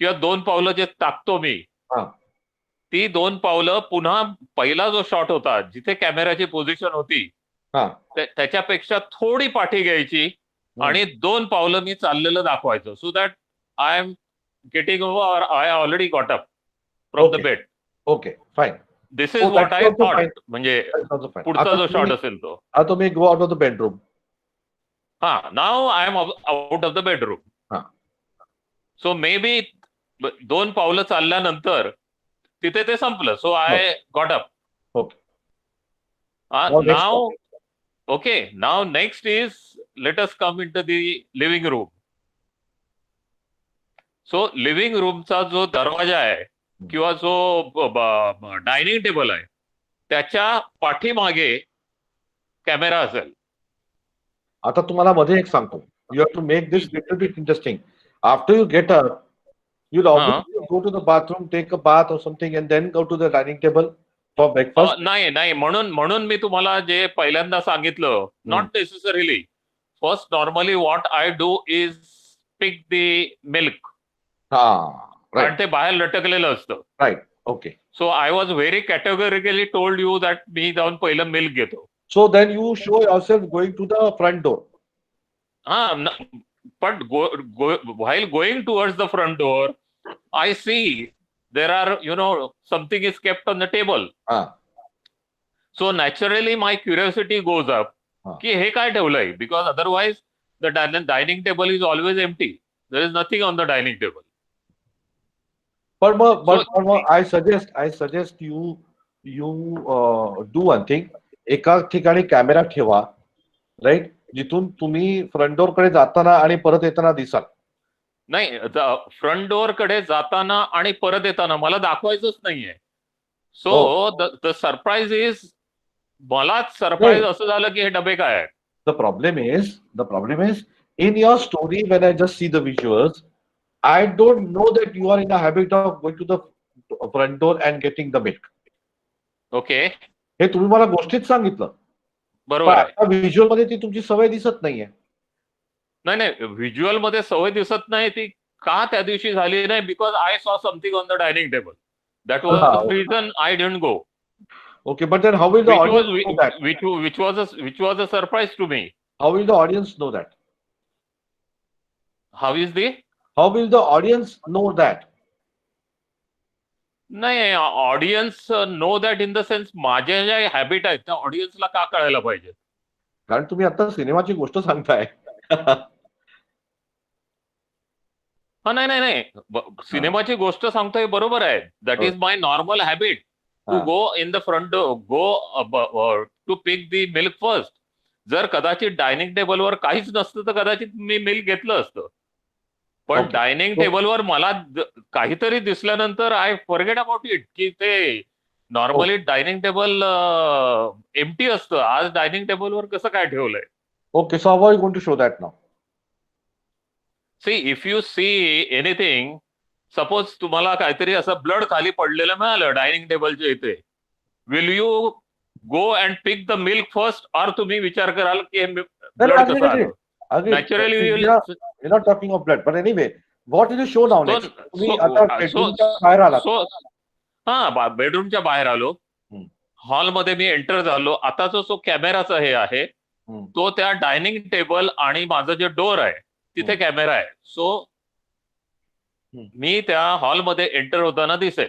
किंवा 2 पावलं जे टाकतो मी, ती 2 पावलं पुन्हा पहिला जो शॉट होता जिथे कॅमेराची पोझिशन होती त्याच्यापेक्षा थोडी पाठी घ्यायची आणि 2 पावलं मी चाललेलं दाखवायचं. So that I am getting over, I already got up from the bed. Okay, fine. This is what I thought. म्हणजे पुढचा जो शॉट असेल तो. आता तुम्ही go out of the bedroom. Now I am out of the bedroom. So maybe 2 पावलं चालल्यानंतर तिथे ते संपलं. So I got up. Now okay, now next is let us come into the living room. So living रूमचा जो दरवाजा आहे किंवा जो डायनिंग टेबल आहे त्याच्या पाठीमागे कॅमेरा असेल. आता तुम्हाला मध्ये एक सांगतो. You have to make this little bit interesting. After you get up, you'll obviously go to the bathroom, take a bath or something, and then go to the dining table for breakfast. नाही, म्हणून मी तुम्हाला जे पहिल्यांदा सांगितलं, not necessarily. First normally what I do is pick the milk. कारण ते बाहेर लटकलेलं असतं. Right. Okay. So I was very categorically told you that मी जाऊन पहिलं मिल्क घेतो. So then you show yourself going to the front door. But while going towards the front door, I see there are, something is kept on the table. So naturally my curiosity goes up. Ki he काय ठेवलंय? Because otherwise the dining table is always empty. There is nothing on the dining table. But I suggest you do one thing. एका ठिकाणी camera ठेवा, right? जिथून तुम्ही front door कडे जाताना आणि परत येताना दिसाल. नाही, फ्रंट डोअर कडे जाताना आणि परत येताना मला दाखवायचंच नाहीये. सो द सरप्राईज इज, मलाच सरप्राईज असं झालं की हे डबे काय आहेत. The problem is in your story when I just see the visuals, I don't know that you are in a habit of going to the front door and getting the milk. Okay, हे तुम्ही मला गोष्टीत सांगितलं. बरोबर आहे. Visual मध्ये ती तुमची सवय दिसत नाहीये. नाही, व्हिज्युअल मध्ये सवय दिसत नाही. ती का त्या दिवशी झाली नाही? Because I saw something on the dining table. That was the reason I didn't go. Okay, but then how will the audience know that? Which was a surprise to me. How will the audience know that? How will the audience know that? नाही, audience know that in the sense माझ्या ज्या habit आहेत त्या ऑडियन्सला का कळायला पाहिजे? कारण तुम्ही आता सिनेमाची गोष्ट सांगताय. नाही, सिनेमाची गोष्ट सांगतोय, बरोबर आहे. That is my normal habit to go in the front go to pick the milk first. जर कदाचित डायनिंग टेबलवर काहीच नसतं तर कदाचित मी मिल्क घेतलं असतं. पण डायनिंग टेबलवर मला काहीतरी दिसल्यानंतर आय फॉरगेट अबाउट इट, की ते नॉर्मली डायनिंग टेबल एम्प्टी असतं. आज डायनिंग टेबलवर कसं काय ठेवलंय? Okay, so how are you going to show that now? See, if you see anything, suppose तुम्हाला काहीतरी असं ब्लड खाली पडलेलं मिळालं डायनिंग टेबलच्या इथे, will you go and pick the milk first, और तुम्ही विचार कराल की हे ब्लड कसं आलं? Naturally, we're not talking of blood, but anyway, what did you show now next? तुम्ही आता बेडरूमच्या बाहेर आलात. बेडरूमच्या बाहेर आलो, हॉलमध्ये मी एंटर झालो. आता जो कॅमेराचा हे आहे तो त्या डायनिंग टेबल आणि माझं जे डोअर आहे तिथे कॅमेरा आहे. सो मी त्या हॉलमध्ये एंटर होताना दिसेल.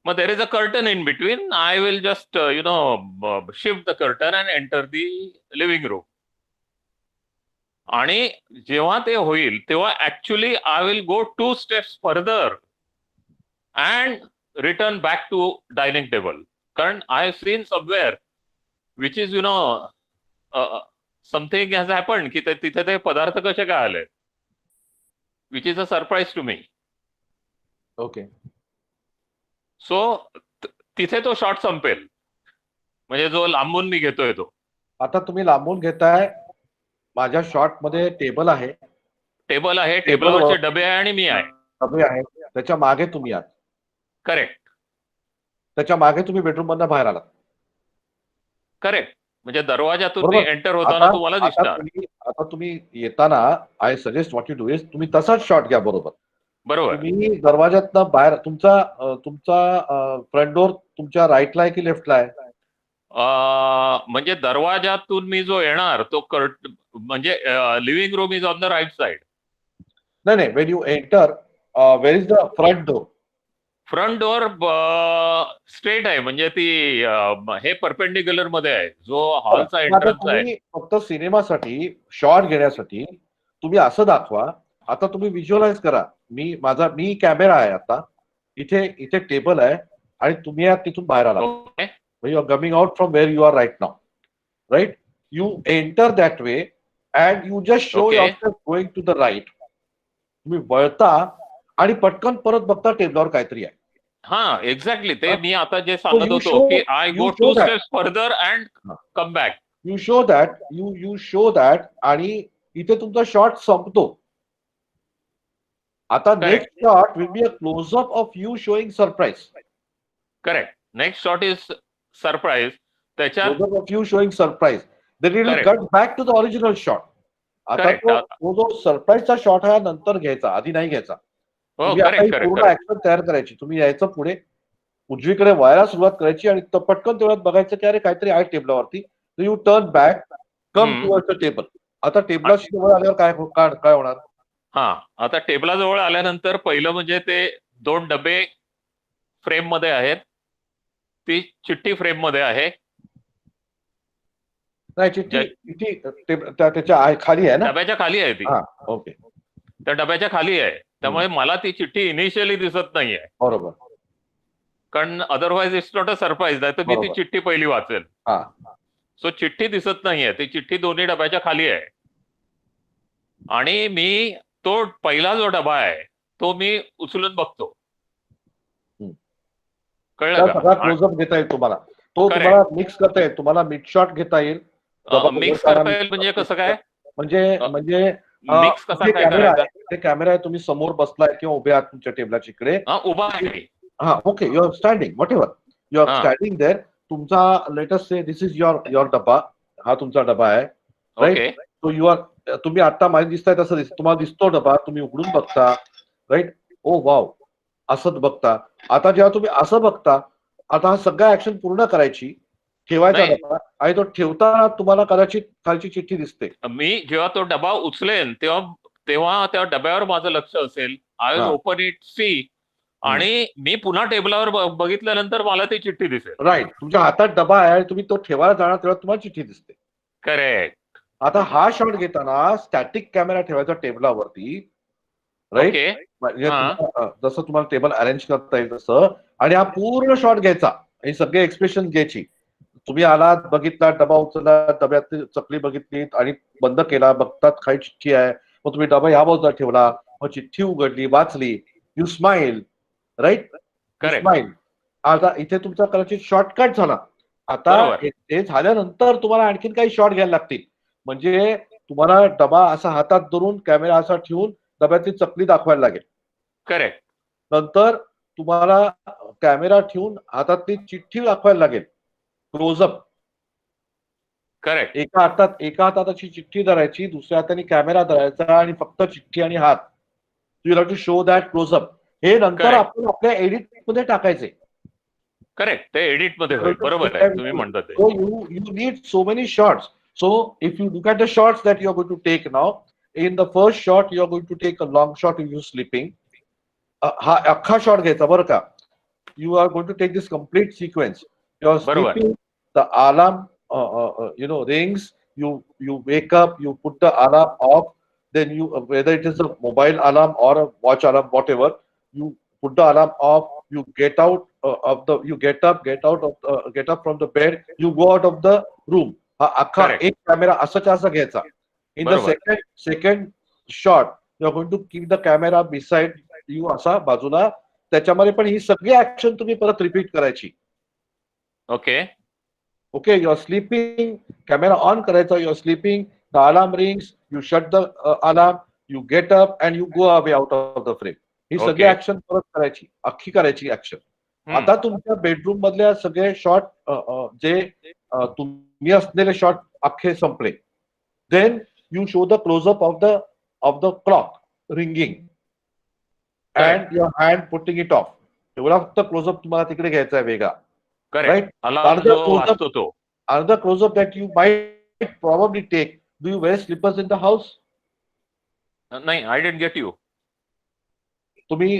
मग there is a curtain in between. I will just shift the curtain and enter the living room. आणि जेव्हा ते होईल तेव्हा actually I will go 2 steps further and return back to dining table. कारण I have seen somewhere which is something has happen की तिथे ते पदार्थ कसे काय आले, which is a surprise to me. Okay. So तिथे तो शॉट संपेल, म्हणजे जो लांबून मी घेतोय तो. आता तुम्ही लांबून घेताय, माझ्या शॉट मध्ये टेबल आहे, टेबलवरचे डबे आहे आणि मी आहे. डबे आहेत, त्याच्या मागे तुम्ही आहात. करेक्ट. त्याच्या मागे तुम्ही बेडरूम मधनं बाहेर आलात. करेक्ट. म्हणजे दरवाजातून मी एंटर होताना तुम्हाला दिसणार. आता तुम्ही येताना I suggest what you do is तुम्ही तसाच शॉट घ्या. बरोबर. तुम्ही दरवाजातनं बाहेर, तुमचा फ्रंट डोर तुमच्या राईटला आहे की लेफ्टला आहे? म्हणजे दरवाजातून मी जो येणार तो म्हणजे living room is on the right side. नाही, when you enter where is the front door? Front door straight आहे, म्हणजे ती हे परपेंडिक्युलर मध्ये आहे, जो हॉलचा एंट्रन्स आहे. फक्त सिनेमासाठी शॉट घेण्यासाठी तुम्ही असं दाखवा. आता तुम्ही व्हिज्युअलाइज करा, मी कॅमेरा आहे, आता इथे टेबल आहे आणि तुम्ही तिथून बाहेर आला. You are coming out from where you are right now, right? You enter that way and you just show yourself going to the right. तुम्ही वळता आणि पटकन परत बघता टेबलवर काहीतरी आहे. हा, एक्झॅक्टली. ते मी आता जे सांगत होतो की I go 2 steps further and come back. You show that आणि इथे तुमचा शॉट संपतो. आता next shot will be a closeup of you showing surprise. Correct. Next shot is surprise. त्याच्यात closeup of you showing surprise. Then it will cut back to the original shot. आता तो जो सरप्राईजचा shot आहे नंतर घ्यायचा, आधी नाही घ्यायचा. पूर्ण ऍक्शन तयार करायची. तुम्ही यायचं पुढे, उजवीकडे वळायला सुरुवात करायची आणि पटकन तेवढ्यात बघायचं की अरे काहीतरी आहे टेबलावरती. You turn back, come towards the table. आता टेबलाशी जवळ आल्यावर काय होणार? हा, आता टेबलाजवळ आल्यानंतर पहिलं म्हणजे ते 2 डबे फ्रेम मध्ये आहेत, ती चिठ्ठी फ्रेम मध्ये आहे. नाही, चिठ्ठी त्याच्या खाली आहे ना? डब्याच्या खाली आहे ती. ओके. त्या डब्याच्या खाली आहे, त्यामुळे मला ती चिठ्ठी इनिशियली दिसत नाहीये. बरोबर. कारण otherwise it's not a surprise. नाही तर मी ती चिठ्ठी पहिली वाचेल. सो चिठ्ठी दिसत नाहीये, ती चिठ्ठी दोन्ही डब्याच्या खाली आहे. आणि मी तो पहिला जो डबा आहे तो मी उचलून बघतो. कळलं का? क्लोजअप घेता येईल तुम्हाला, तो तुम्हाला मिक्स करता येईल, तुम्हाला मिड शॉट घेता येईल. मिक्स करता येईल म्हणजे कसं काय? म्हणजे मिक्स कसा काय करायचा? कॅमेरा आहे, तुम्ही समोर बसलाय किंवा उभे आहात तुमच्या टेबलाच्या इकडे. उभा आहे. Okay. You are standing, whatever you are standing there. तुमचा latest say this is your डबा, हा तुमचा डबा आहे, राईट? सो तुम्ही आता माझी दिसताय तसं तुम्हाला दिसतो डबा, तुम्ही उघडून बघता, राईट? ओ वाव, असं बघता. आता जेव्हा तुम्ही असं बघता, आता हा सगळा ऍक्शन पूर्ण करायची, ठेवायचा डबा, आणि तो ठेवताना तुम्हाला कदाचित खालची चिठ्ठी दिसते. मी जेव्हा तो डबा उचलेन तेव्हा त्या डब्यावर माझं लक्ष असेल. I will open it, see, आणि मी पुन्हा टेबलावर बघितल्यानंतर मला ती चिठ्ठी दिसेल. राईट. तुमच्या हातात डबा आहे आणि तुम्ही तो ठेवायला जाणार तेव्हा तुम्हाला चिठ्ठी दिसते. करेक्ट. आता हा शॉट घेताना स्टॅटिक कॅमेरा ठेवायचा टेबलावरती, राईट? जसं तुम्हाला टेबल अरेंज करता येईल तसं, आणि हा पूर्ण शॉट घ्यायचा, हे सगळे एक्सप्रेशन घ्यायची. तुम्ही आलात, बघितला, डबा उचलला, डब्यातली चकली बघितली आणि बंद केला, बघतात काही चिठ्ठी आहे, मग तुम्ही डबा ह्या बाजूला ठेवला, मग चिठ्ठी उघडली, वाचली, यू स्माइल, राईट? स्माइल. आता इथे तुमचा कदाचित शॉर्टकट झाला. आता हे झाल्यानंतर तुम्हाला आणखीन काही शॉट घ्यायला लागतील. म्हणजे तुम्हाला डबा असा हातात धरून, कॅमेरा असा ठेवून डब्यातली चकली दाखवायला लागेल. करेक्ट. नंतर तुम्हाला कॅमेरा ठेवून हातातली चिठ्ठी दाखवायला लागेल, क्लोजअप. करेक्ट. एका हातात अशी चिठ्ठी धरायची, दुसऱ्या हाताने कॅमेरा धरायचा आणि फक्त चिठ्ठी आणि हात. You have to show that closeup. हे नंतर आपण आपल्या एडिट मध्ये टाकायचे. करेक्ट. ते एडिट मध्ये होईल. बरोबर आहे, तुम्ही म्हणता ते. So you need so many shots. So if you look at the shots that you are going to take now, in the first shot you are going to take a long shot of you sleeping. हा अख्खा shot घ्यायचा बरं का. you are going to take this complete sequence. You are बरोबर. sleeping, the alarm rings, you wake up, you put the alarm off, then you whether it is a mobile alarm or a watch alarm, whatever, you put the alarm off, you get out you get up from the bed, you go out of the room. हा अख्खा Correct. एक camera असाच्या असा घ्यायचा. In the बरोबर. second shot, you are going to keep the camera beside you असा बाजूला. त्याच्यामध्ये पण ही सगळी ऍक्शन तुम्ही परत रिपीट करायची. Okay. Okay, you are sleeping, camera on करायचा, you are sleeping, the alarm rings, you shut the alarm, you get up and you go away out of the frame. ही सगळी Okay. ऍक्शन परत करायची, अख्खी करायची action. आता तुमच्या bedroom मधल्या सगळे शॉट जे तुम्ही असलेले शॉट अख्खे संपले. Then you show the close-up of the clock ringing and your hand putting it off. एवढा फक्त क्लोजअप तुम्हाला तिकडे घ्यायचा आहे वेगळा. करेक्ट. अलार्म Another जो असतो तो. another close-up that you might probably take. Do you wear slippers in the house? नाही, आय डिडंट गेट यू. तुम्ही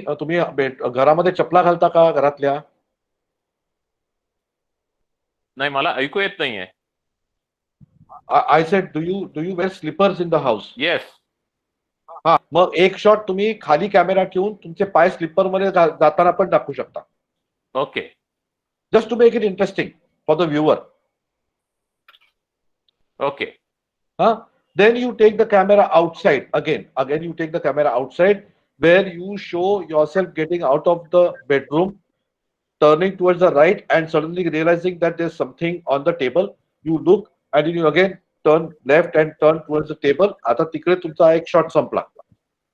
घरामध्ये चपला घालता का घरातल्या? नाही, मला ऐकू येत नाहीये. I said, do you wear slippers in the house? Yes. हा, मग एक शॉट तुम्ही खाली कॅमेरा ठेवून तुमचे पाय स्लिपर मध्ये जाताना पण दाखवू शकता. Okay. Just to make it interesting for the viewer. Okay. Then you take the camera outside again. You take the camera outside where you show yourself getting out of the bedroom, turning towards the right and suddenly realizing that there's something on the table. You look and then you again turn left and turn towards the table. आता तिकडे तुमचा एक shot संपला.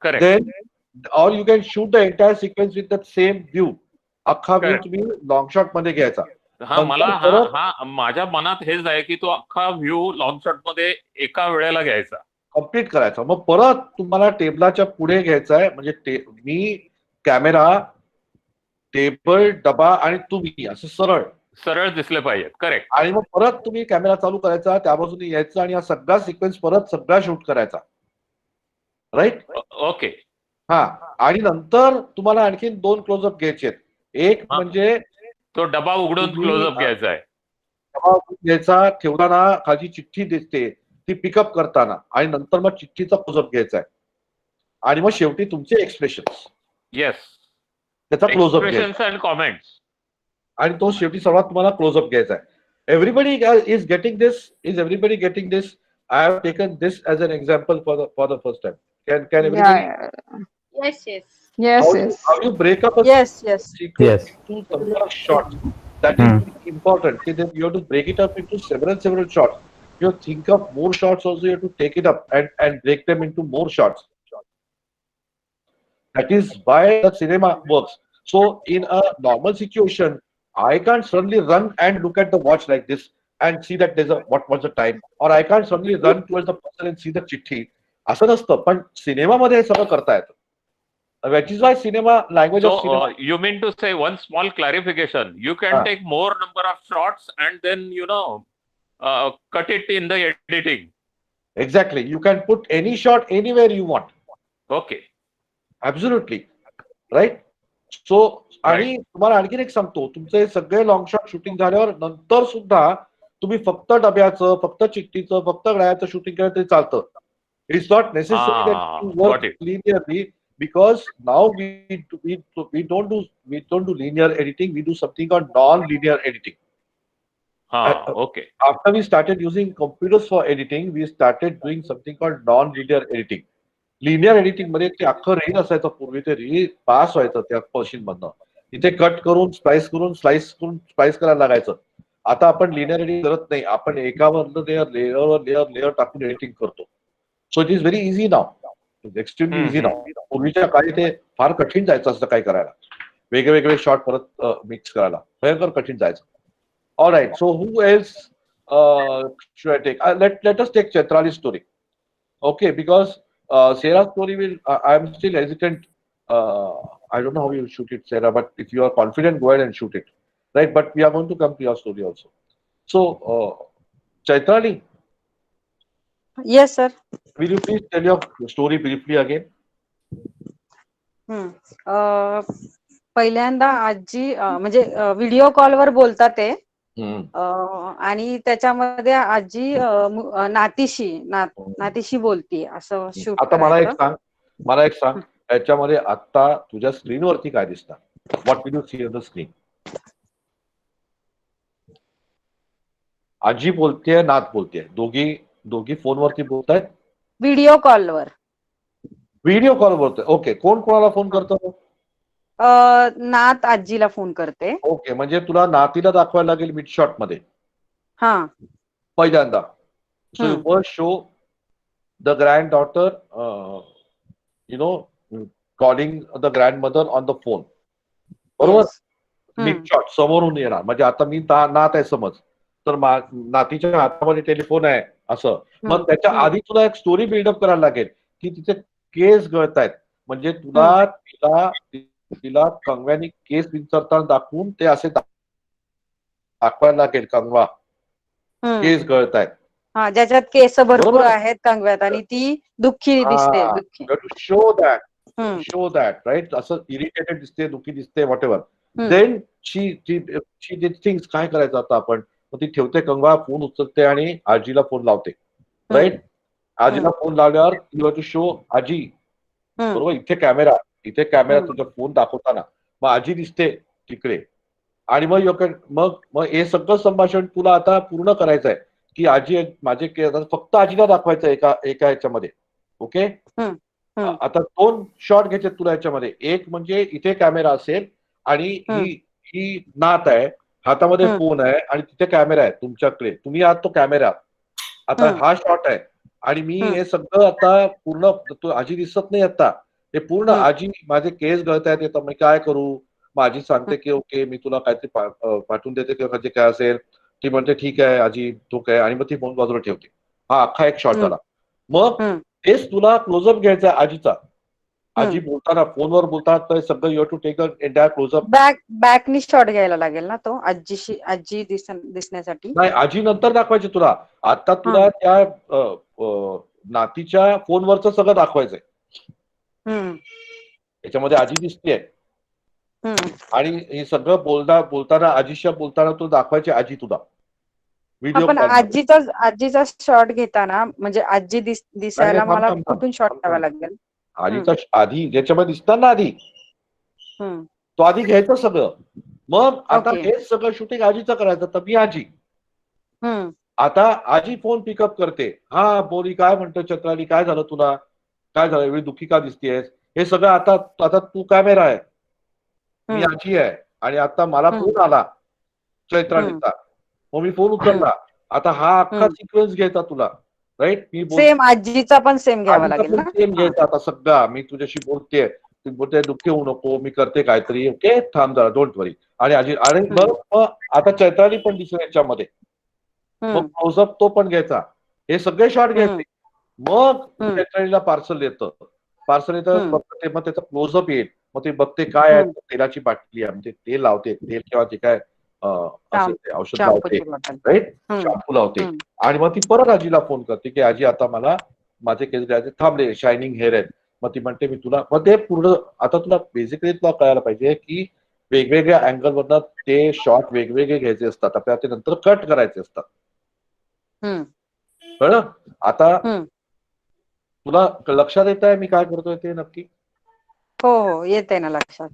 Correct. Then or you can shoot the entire sequence with that same view. अख्खा view Correct. तुम्ही long shot मध्ये घ्यायचा. हा, मला परत- हा माझ्या मनात हेच आहे की तो अख्खा व्ह्यू लॉंग शॉट मध्ये एका वेळेला घ्यायचा. कम्प्लीट करायचा. मग परत तुम्हाला टेबलाच्या पुढे घ्यायचा आहे. म्हणजे मी कॅमेरा, टेबल, डबा आणि तुम्ही असं सरळ दिसले पाहिजेत. करेक्ट. आणि मग परत तुम्ही कॅमेरा चालू करायचा, त्या बाजूने यायचं आणि हा सगळा सिक्वेन्स परत सगळा शूट करायचा. राईट. ओके. हा, आणि नंतर तुम्हाला आणखीन 2 क्लोजअप घ्यायचे. एक म्हणजे तो डबा उघडून क्लोजअप घ्यायचा आहे. डबा घ्यायचा, ठेवताना खाली चिठ्ठी दिसते ती पिकअप करताना, आणि नंतर मग चिठ्ठीचा क्लोजअप घ्यायचा आहे. आणि मग शेवटी तुमचे एक्सप्रेशन्स, येस. त्याचा क्लोजअप घ्यायचा एक्सप्रेशन्स अँड कॉमेंट्स. आणि तो शेवटी सर्वात तुम्हाला क्लोजअप घ्यायचा आहे. Everybody is getting this. Is everybody getting this? I have taken this as an example for the first time. Can everybody? Yes, yes. Yes, How you break up a yes. sequence into several shots? That is important. Then you have to break it up into several shots. You think of more shots also. You have to take it up and break them into more shots. That is why the cinema works. So in a normal situation, I can't suddenly run and look at the watch like this and see that what was the time, or I can't suddenly run towards the person and see the chitti. असं नसतं, पण सिनेमामध्ये हे सगळं करता येतं. Which is why cinema, language of cinema. You mean to say, one small clarification, you can take more number of shots and then cut it in the editing. Exactly. You can put any shot anywhere you want. Okay. Absolutely. Right? So, आणि तुम्हाला आणखीन एक सांगतो, तुमचे सगळे long shot shooting झाल्यावर नंतर सुद्धा तुम्ही फक्त डब्याचं, फक्त चिठ्ठीचं, फक्त गळ्याचं शूटिंग केलं तरी चालतं. It's not necessary that you work linearly, because now we don't do linear editing. We do something called non-linear editing. Okay. After we started using computers for editing, we started doing something called non-linear editing. Linear editing मध्ये ते अख्खं reel असायचं पूर्वी, ते reel pass व्हायचं त्या machine मधनं, तिथे कट करून स्लाइस करायला लागायचं. आता आपण लिनियर एडिटिंग करत नाही, आपण एकावर लेअर टाकून एडिटिंग करतो. So it is very easy now, extremely easy now. पूर्वीच्या काळी ते फार कठीण जायचं असतं काय करायला, वेगवेगळे शॉट परत मिक्स करायला भयंकर कठीण जायचं. Alright, so who else should I take? Let us take Chaitrali's story. Okay, because Sarah's story will, I'm still hesitant. I don't know how you shoot it, Sarah, but if you are confident, go ahead and shoot it. Right, but we are going to come to your story also. So, Chaitrali. Yes, sir. Will you please tell your story briefly again? पहिल्यांदा आजी म्हणजे video कॉलवर बोलतात ते आणि त्याच्यामध्ये आजी नातीशी बोलतीये असं शूट आता मला एक सांग याच्यामध्ये आता तुझ्या स्क्रीनवरती काय दिसतं? What will you see on the screen? आजी बोलतेय, नात बोलतेय, दोघी फोनवरती बोलतायत. व्हिडिओ कॉलवर. व्हिडिओ कॉल बोलतोय. ओके. कोण कोणाला फोन करतो? नात आजीला फोन करते. ओके. म्हणजे तुला नातीला दाखवायला लागेल मिड शॉट मध्ये पहिल्यांदा. So you first show the grand daughter calling the grand mother on the phone. बरोबर. मिड शॉट समोरून येणार. म्हणजे आता मी नात आहे समज, तर नातीच्या हातामध्ये टेलिफोन आहे असं. मग त्याच्या आधी तुला एक स्टोरी बिल्डअप करायला लागेल की तिचे केस गळतायत, म्हणजे तिला कंगव्यानी केस विंचरताना दाखवून ते असे दाखवायला लागेल, कंगवा केस गळतायत. ज्याच्यात केस भरपूर आहेत कंगव्यात आणि ती दुःखी दिसते. Show that right. असं इरिटेटेड दिसते, दुःखी दिसते, whatever. Then she did things. काय करायचं आता आपण? मग ती ठेवते कंगवा, फोन उचलते आणि आजीला फोन लावते. राईट. आजीला फोन लावल्यावर यू हॅव टू शो आजी. बरोबर. इथे कॅमेरा तुझा फोन दाखवताना मग आजी दिसते तिकडे. आणि मग हे सगळं संभाषण तुला आता पूर्ण करायचं आहे की आजी माझे फक्त आजीला दाखवायचं एका ह्याच्यामध्ये. ओके. आता 2 शॉट घ्यायचे तुला याच्यामध्ये. एक म्हणजे इथे कॅमेरा असेल आणि ही नात आहे, हातामध्ये फोन आहे आणि तिथे कॅमेरा आहे तुमच्याकडे, तुम्ही आहात तो कॅमेरा. आता हा शॉट आहे आणि मी हे सगळं आता पूर्ण आजी दिसत नाही आता. हे पूर्ण आजी माझे केस गळतायत, येतात, मी काय करू? आजी सांगते की ओके मी तुला काहीतरी पाठवून देते किंवा जे काय असेल. ती म्हणते ठीक आहे आजी, तो काय, आणि मग ती फोन बाजूला ठेवते. हा अख्खा एक शॉट झाला. मग तेच तुला क्लोजअप घ्यायचा आजीचा. आजी बोलताना, फोनवर बोलताना सगळं you have to take entire closeup. बॅकनी शॉट घ्यायला लागेल ना तो आजी दिसण्यासाठी. नाही, आजी नंतर दाखवायची तुला. आता तुला त्या नातीच्या फोनवरच सगळं दाखवायचंय. याच्यामध्ये आजी दिसतेय आणि हे सगळं बोलताना आजीशी बोलताना तू दाखवायची आजी तुला व्हिडिओ पण आजीचा शॉट घेताना म्हणजे आजी दिसायला मला कुठून शॉट घ्यावा लागेल? आजीचा आधी ज्याच्यामध्ये दिसतात ना आधी, तो आधी घ्यायचं सगळं. मग आता हे सगळं शूटिंग आजीचं करायचं. तर मी आजी. आता आजी फोन पिकअप करते. हा बोली, काय म्हणतो चैत्राली, काय झालं तुला? काय झालं, एवढी दुःखी का दिसतेस? हे सगळं आता तू कॅमेरा आहे, मी आजी आहे आणि आता मला फोन आला चैत्रालीचा, मग मी फोन उचलला. आता हा अख्खा सिक्वेन्स घ्यायचा तुला. राईट. मी सेम आजीचा पण सेम घ्यावा लागेल ना. सेम घ्यायचा आता सगळा. मी तुझ्याशी बोलतेय, तू बोलते दुःखी होऊ नको, मी करते काहीतरी. ओके, थांब जरा, डोंट वरी. आणि आजी, अरे मग आता चैत्राली पण दिसेल याच्यामध्ये. मग क्लोजअप तो पण घ्यायचा. हे सगळे शॉट घ्यायचे. मग चैत्रालीला पार्सल येतं. मग त्याचा क्लोजअप येईल. मग ते बघते काय आहे, तेलाची बाटली आहे, म्हणजे तेल लावते, तेल किंवा जे काय औषध लावते, राईट, शॅम्पू लावते. आणि मग ती परत आजीला फोन करते की आजी आता मला माझे केस घ्यायचे, थांबले, शायनिंग हेअर आहेत. मग ती म्हणते मी तुला, मग ते पूर्ण आता तुला बेसिकली तुला कळायला पाहिजे की वेगवेगळ्या अँगल मधनं ते शॉट वेगवेगळे घ्यायचे असतात. आपल्याला ते नंतर कट करायचे असतात. कळलं? आता तुला लक्षात येत आहे मी काय करतोय ते नक्की? हो, येत आहे ना लक्षात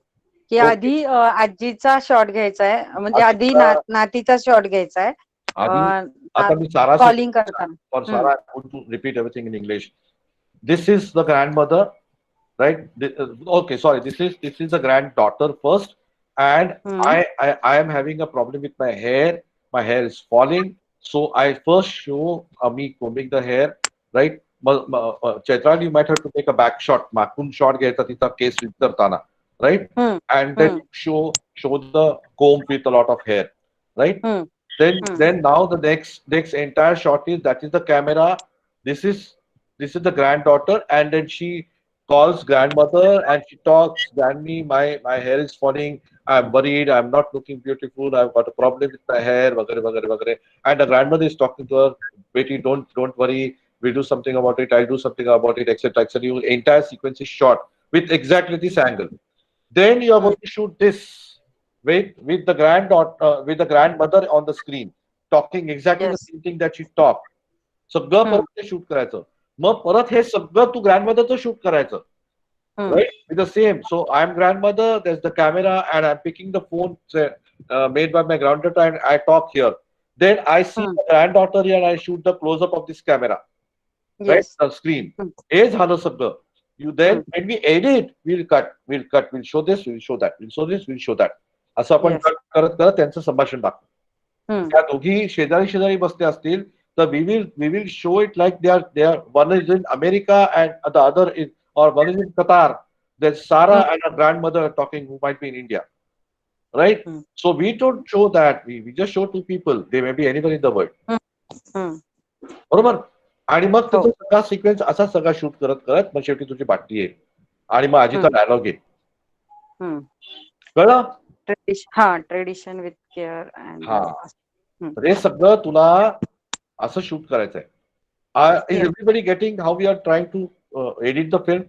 की आधी आजीचा शॉट घ्यायचा आहे, म्हणजे आधी नातीचा शॉट घ्यायचा आहे. आता मी सारा कॉलिंग करताना. Sara, I want to repeat everything in English. This is the grandmother, right? Okay, sorry. This is the granddaughter first, and I am having a problem with my hair. My hair is falling, so I first show me combing the hair, right? Chaitran, you might have to take a back shot, मागून shot घ्यायचा तिचा केस विंचरताना, right? And then show the comb with a lot of hair, right? Then now the next entire shot that is the camera. This is the granddaughter, and then she calls grandmother and she talks, Granny, my hair is falling, I'm worried, I'm not looking beautiful, I've got a problem with my hair, vagare vagare vagare. And the grandmother is talking to her, Betty, don't worry, we'll do something about it, I'll do something about it, etc. Entire sequence is shot with exactly this angle. Then you are going to shoot this with the granddaughter, with the grandmother on the screen, talking exactly the Yes. same thing that she talked. सगळं परत ते shoot करायचं. मग परत हे सगळं तू ग्रँडमदरचं shoot करायचं. Right? With the same. So I'm grandmother, there's the camera, and I'm picking the phone made by my granddaughter, and I talk here. Then I see the granddaughter here, and I shoot the close-up of this camera. Right? Yes. The screen. हे झालं सगळं. You then, when we edit, we'll cut, we'll show this, we'll show that, we'll show this, we'll show that. असं आपण Yes. Cut करत करत त्यांचं संभाषण दाखवतो. त्या दोघी शेजारी शेजारी बसले असतील तर we will show it like they are one is in America and the other is, or one is in Qatar. There's Sarah and her grandmother talking who might be in India. Right? So we don't show that. We just show two people. They may be anywhere in the world. बरोबर? आणि मग त्याचा सगळा sequence असा सगळा shoot करत करत मग शेवटी तुझी बाटली येईल आणि मग आजीचा डायलॉग येईल. कळलं? ट्रेडिशन विथ केअर अँड हे सगळं तुला असं शूट करायचंय. Is everybody getting how we are trying to edit the film?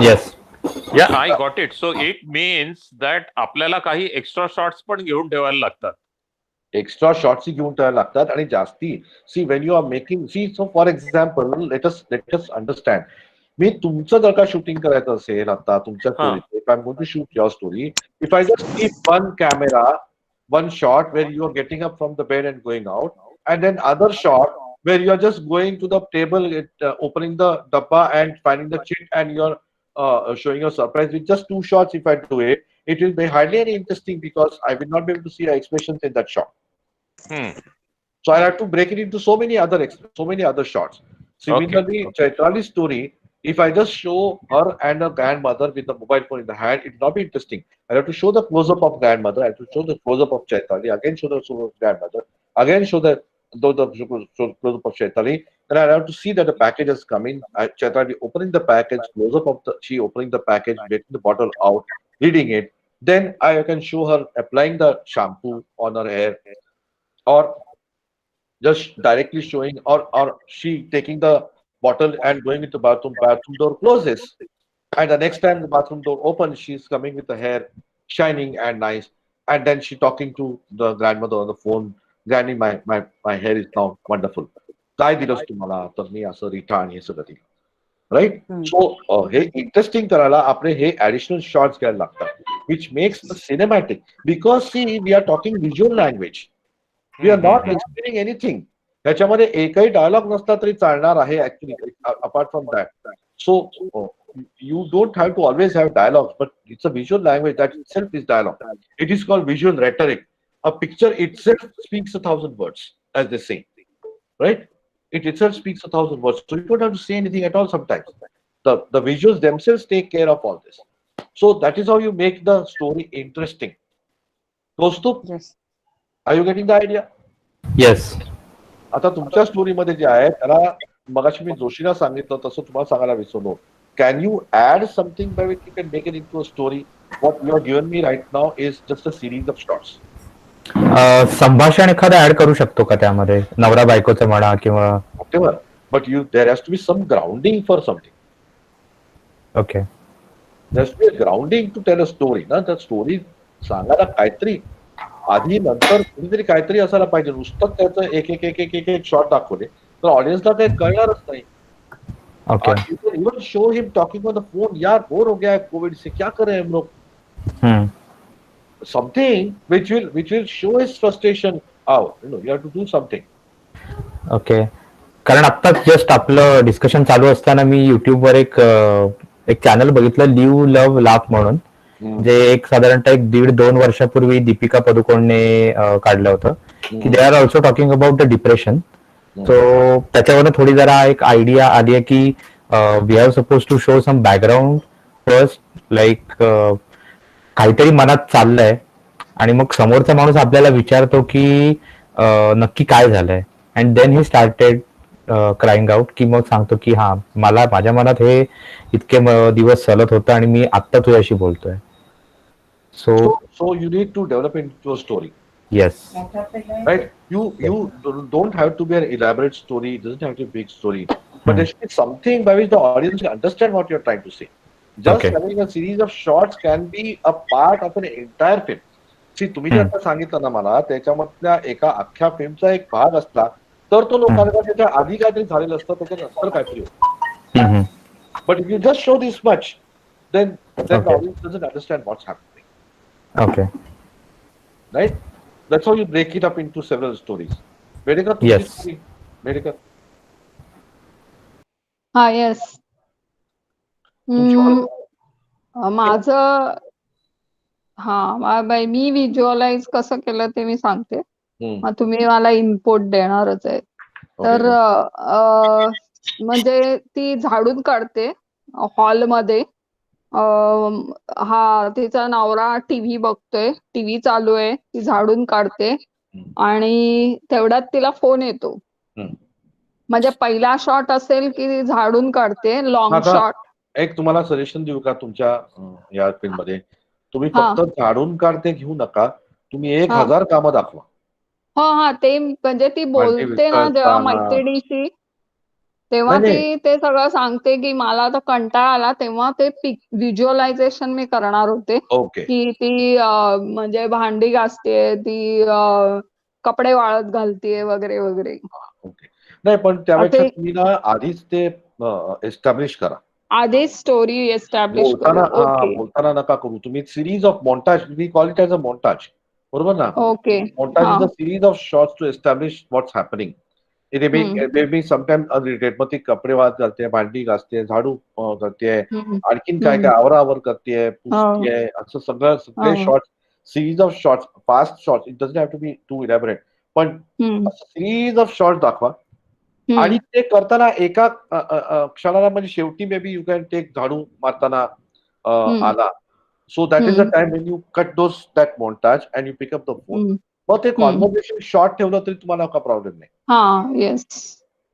Yes. Yeah, I got it. So it means that आपल्याला काही एक्स्ट्रा शॉट्स पण घेऊन ठेवायला लागतात. एक्स्ट्रा शॉट्स घेऊन ठेवायला लागतात आणि जास्ती see when you are making see so for example let us understand. मी तुमचं जर का शूटिंग करायचं असेल आता तुमच्या स्टोरीचं, if I am going to shoot your story, if I just keep one camera, one shot where you are getting up from the bed and going out, and then other shot where you are just going to the table, opening the dabba and finding the chit, and you are showing your surprise with just two shots. If I do it, it will be hardly any interesting because I will not be able to see your expressions in that shot. So I have to break it into so many other shots. Similarly, Chaitali's story, if I just show her and her grandmother with the mobile phone in the hand, it will not be interesting. I have to show the close-up of grandmother, I have to show the close-up of Chaitali, again show the grandmother, again show the close-up of Chaitali, and I have to see that the package has come in. Chaitali opening the package, close-up of she opening the package, getting the bottle out, reading it. Then I can show her applying the shampoo on her hair, or just directly showing, or she taking the bottle and going into bathroom door closes, and the next time the bathroom door opens, she's coming with the hair shining and nice, and then she talking to the grandmother on the phone, "Granny, my hair is now wonderful. काय दिलंस तुम्हाला तर मी असं रिटाण हे सगळं दिलं." Right? So हे interesting करायला आपले हे ऍडिशनल शॉट्स घ्यायला लागतात, which makes the cinematic, because see we are talking visual language, we are not explaining anything. ह्याच्यामध्ये एकही डायलॉग नसला तरी चालणार आहे actually, apart from that. So you don't have to always have dialogues, but it's a visual language that itself is dialogue. It is called visual rhetoric. A picture itself speaks 1,000 words, as they say, right? It itself speaks 1,000 words. So you don't have to say anything at all sometimes. The visuals themselves take care of all this. So that is how you make the story interesting. Kaustubh? Yes. Are you getting the idea? Yes. आता तुमच्या स्टोरीमध्ये जे आहे त्याला मगाशी मी जोशीला सांगितलं तसं तुम्हाला सांगायला विसरलो. Can you add something by which you can make it into a story? What you have given me right now is just a series of shots. संभाषण एखादं ऍड करू शकतो का त्यामध्ये, नवरा बायकोचं म्हणा किंवा whatever, but there has to be some grounding for something. Okay. There has to be a grounding to tell a story. ना त्या स्टोरी सांगायला काहीतरी आधी नंतर कुठेतरी काहीतरी असायला पाहिजे. नुसतं त्याचं एक शॉट दाखवले तर ऑडियन्सला काही कळणारच नाही. Okay. You can even show him talking on the phone. यार बोर हो गया है कोविड से, क्या करें हम लोग? Something which will show his frustration out. You have to do something. Okay. कारण आता जस्ट आपलं डिस्कशन चालू असताना मी युट्यूबवर एक चॅनल बघितलं, लिव्ह लव्ह लाफ म्हणून, जे एक साधारणतः 1.5-2 वर्षापूर्वी दीपिका पदुकोणने काढलं होतं, की they are also talking about the depression. So त्याच्यावरून थोडी जरा एक आयडिया आली आहे की we have suppose to show some background first, like काहीतरी मनात चाललंय आणि मग समोरचा माणूस आपल्याला विचारतो की नक्की काय झालंय, and then he started crying out, की मग सांगतो की हा मला माझ्या मनात हे इतके दिवस चालत होतं आणि मी आत्ता तुझ्याशी बोलतोय. So you need to develop into a story. Yes. Right? You don't have to be an elaborate story. It doesn't have to be a big story. But there should be something by which the audience will understand what you're trying to say. Just Okay. having a series of shots can be a part of an entire film. See, तुम्ही जे आता सांगितलं ना मला, त्याच्यामधल्या एका अख्ख्या फिल्मचा एक भाग असला तर तो लोकांना त्याच्या आधी काहीतरी झालेलं असतं, त्याच्यानंतर काहीतरी होतं. But if you just show this much, then the Okay. audience doesn't understand what's happening. Okay. Right? That's how you break it up into several stories. Vedika, Yes. Vedika. हा येस. माझं मी व्हिज्युअलाइज कसं केलं ते मी सांगते. मग तुम्ही मला input देणारच आहे. तर म्हणजे ती झाडून काढते हॉलमध्ये. तिचा नवरा टीव्ही बघतोय, टीव्ही चालू आहे, ती झाडून काढते आणि तेवढ्यात तिला फोन येतो. म्हणजे पहिला शॉट असेल की ती झाडून काढते, लॉंग शॉट. एक तुम्हाला सजेशन देऊ का तुमच्या या फिल्म मध्ये? तुम्ही फक्त झाडून काढते घेऊ नका, तुम्ही 1000 कामं दाखवा. ते म्हणजे ती बोलते ना जेव्हा मैत्रिणीशी, तेव्हा ती ते सगळं सांगते की मला आता कंटाळा आला, तेव्हा ते व्हिज्युअलायझेशन मी करणार होते. की ती म्हणजे भांडी घासते, ती कपडे वाळत घालते वगैरे वगैरे. नाही, पण त्यापेक्षा तुम्ही ना आधीच ते एस्टॅब्लिश करा. आधीच स्टोरी एस्टॅब्लिश बोलताना नका करू. तुम्ही series of montage, we call it as a montage, बरोबर ना? Okay. Montage is a series of shots to establish what's happening. It may be sometime unrelated. मग ती कपडे वाळत घालते, भांडी घासते, झाडू करते, आणखीन काय काय आवरावर करते, पुसते, असं सगळे shots, series of shots, fast shots. It doesn't have to be too elaborate, पण सिरीज ऑफ शॉट्स दाखवा. आणि ते करताना एका क्षणाला, म्हणजे शेवटी maybe you can take झाडू मारताना आला. So that is a time when you cut that montage and you pick up the phone. मग ते कॉन्व्हर्सेशन शॉर्ट ठेवलं तरी तुम्हाला का प्रॉब्लेम नाही.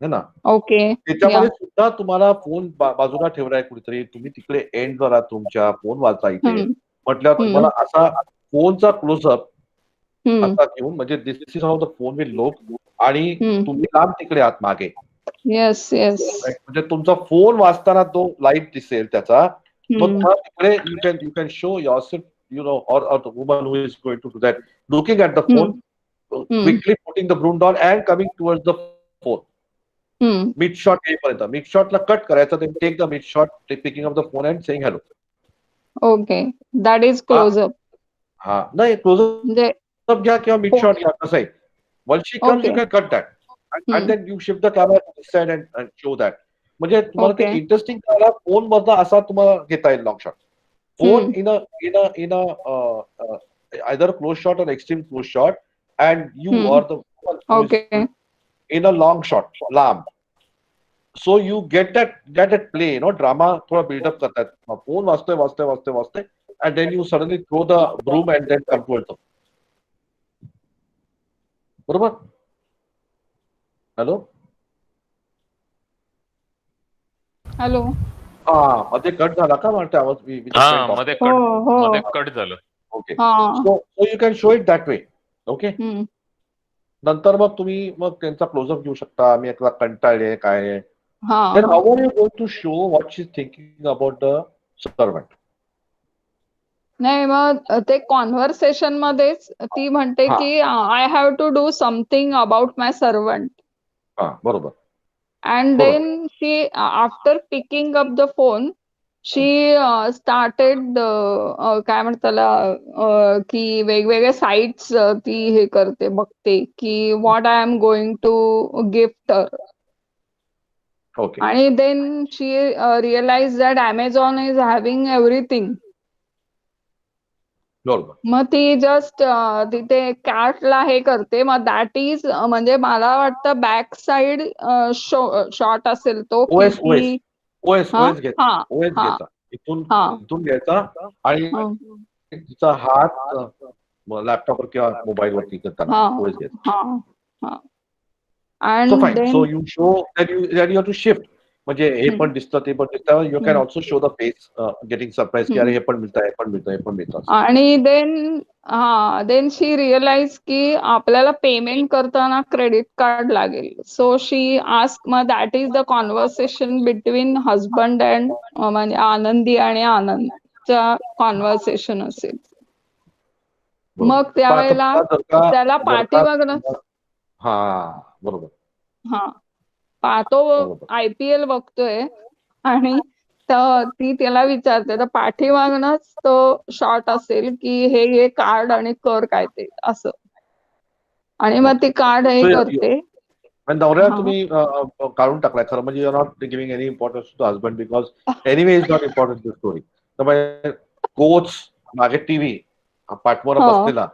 है ना? ओके. त्याच्यामध्ये सुद्धा तुम्हाला फोन बाजूला ठेवलाय कुठेतरी, तुम्ही तिकडे एंड करा, तुमच्या फोन वाचा इथे म्हटल्यावर तुम्हाला असा फोनचा क्लोजअप असा घेऊन, म्हणजे this is how the phone will look, आणि तुम्ही लांब तिकडे आहात मागे. Yes yes. म्हणजे तुमचा फोन वाचताना तो लाईट दिसेल त्याचा. तो तिकडे you can show yourself, you know, or the woman who is going to do that, looking at the phone, quickly putting the broom down and coming towards the phone. Mid shot येईपर्यंत, mid शॉटला cut करायचं, then take the mid shot, picking up the phone and saying hello. Okay, that is closeup. नाही, closeup घ्या किंवा mid shot घ्या, कसं आहे. Once she comes, you can cut that. And then you shift the camera to this side and show that. म्हणजे तुम्हाला ते interesting करायला फोन मधला असा तुम्हाला घेता येईल long shot. Phone in a either close shot or extreme close shot, and you are the one in a long shot, लांब. So you get that play, you know, drama थोडा buildup करतात. Phone वाचतोय and then you suddenly throw the broom and then come towards them. बरोबर? Hello. मध्ये cut झाला का वाटतं आवाज? मध्ये कट झालं. Okay. So you can show it that way. Okay. नंतर मग तुम्ही त्यांचा क्लोजअप घेऊ शकता. मी एकदा कंटाळले काय. Then how are you going to show what she's thinking about the servant? नाही, मग ते कॉन्व्हर्सेशन मध्येच ती म्हणते की I have to do something about my servant. बरोबर. And then she, after picking up the phone, she started काय म्हणतात त्याला, की वेगवेगळे साइट्स ती हे करते, बघते की what I am going to gift her. And then she realize that Amazon is having everything. मग ती जस्ट तिथे कॅटला हे करते. मग दॅट इज, म्हणजे मला वाटतं बॅक साइड शॉट असेल तो. ओएस घ्यायचा इथून घ्यायचा आणि तिचा हात लॅपटॉपवर किंवा मोबाईलवरती करताना ओएस घ्यायचा. So fine. So you show that you have to shift. म्हणजे हे पण दिसतं ते पण दिसतं. You can also show the face getting surprise की अरे हे पण मिळतं, हे पण मिळतं, हे पण मिळतं. आणि देन शी रिअलाइज की आपल्याला पेमेंट करताना क्रेडिट कार्ड लागेल. सो शी आस्क, मग that is the conversation between husband and म्हणजे आनंदी आणि आनंदचा कॉन्व्हर्सेशन असेल. मग त्यावेळेला त्याला पाठीमागनं बरोबर तो IPL बघतोय आणि ती त्याला विचारते, तर पाठीमागनच तो शॉट असेल की हे कार्ड आणि कर काय ते असं, आणि मग ती कार्ड हे करते. नवऱ्याला तुम्ही काढून टाकलाय खरं म्हणजे. You are not giving any importance to husband because anyway is not important to story. तर कोच मागे टीव्ही पाठमोरा बसलेला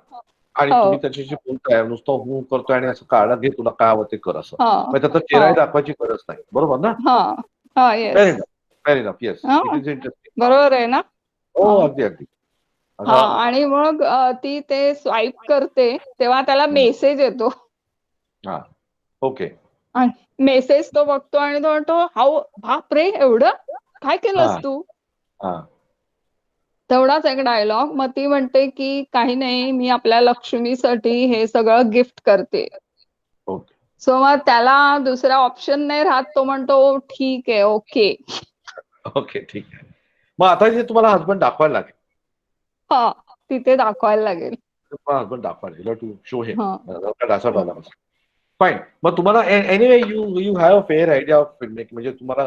आणि तुम्ही त्याच्याशी बोलताय, नुसतं हू करतोय आणि असं काढा घे तुला काय हवं ते कर असं. त्याचा चेहरा दाखवायची गरज नाही. बरोबर ना? Fair enough. Yes. It is interesting. बरोबर आहे ना? हो अगदी अगदी. आणि मग ती ते स्वाईप करते तेव्हा त्याला मेसेज येतो. ओके. मेसेज तो बघतो आणि तो म्हणतो, हाऊ बाप रे, एवढं काय केलंस तू? तेवढाच एक डायलॉग. मग ती म्हणते की काही नाही, मी आपल्या लक्ष्मीसाठी हे सगळं गिफ्ट करते. सो मग त्याला दुसरा ऑप्शन नाही राहत. तो म्हणतो ठीक आहे, ओके ठीक आहे. मग आता जे तुम्हाला हसबंड दाखवायला लागेल. तिथे दाखवायला लागेल. हसबंड दाखवायला टू शो हिम. फाईन. मग तुम्हाला anyway you have a fair idea of film making. म्हणजे तुम्हाला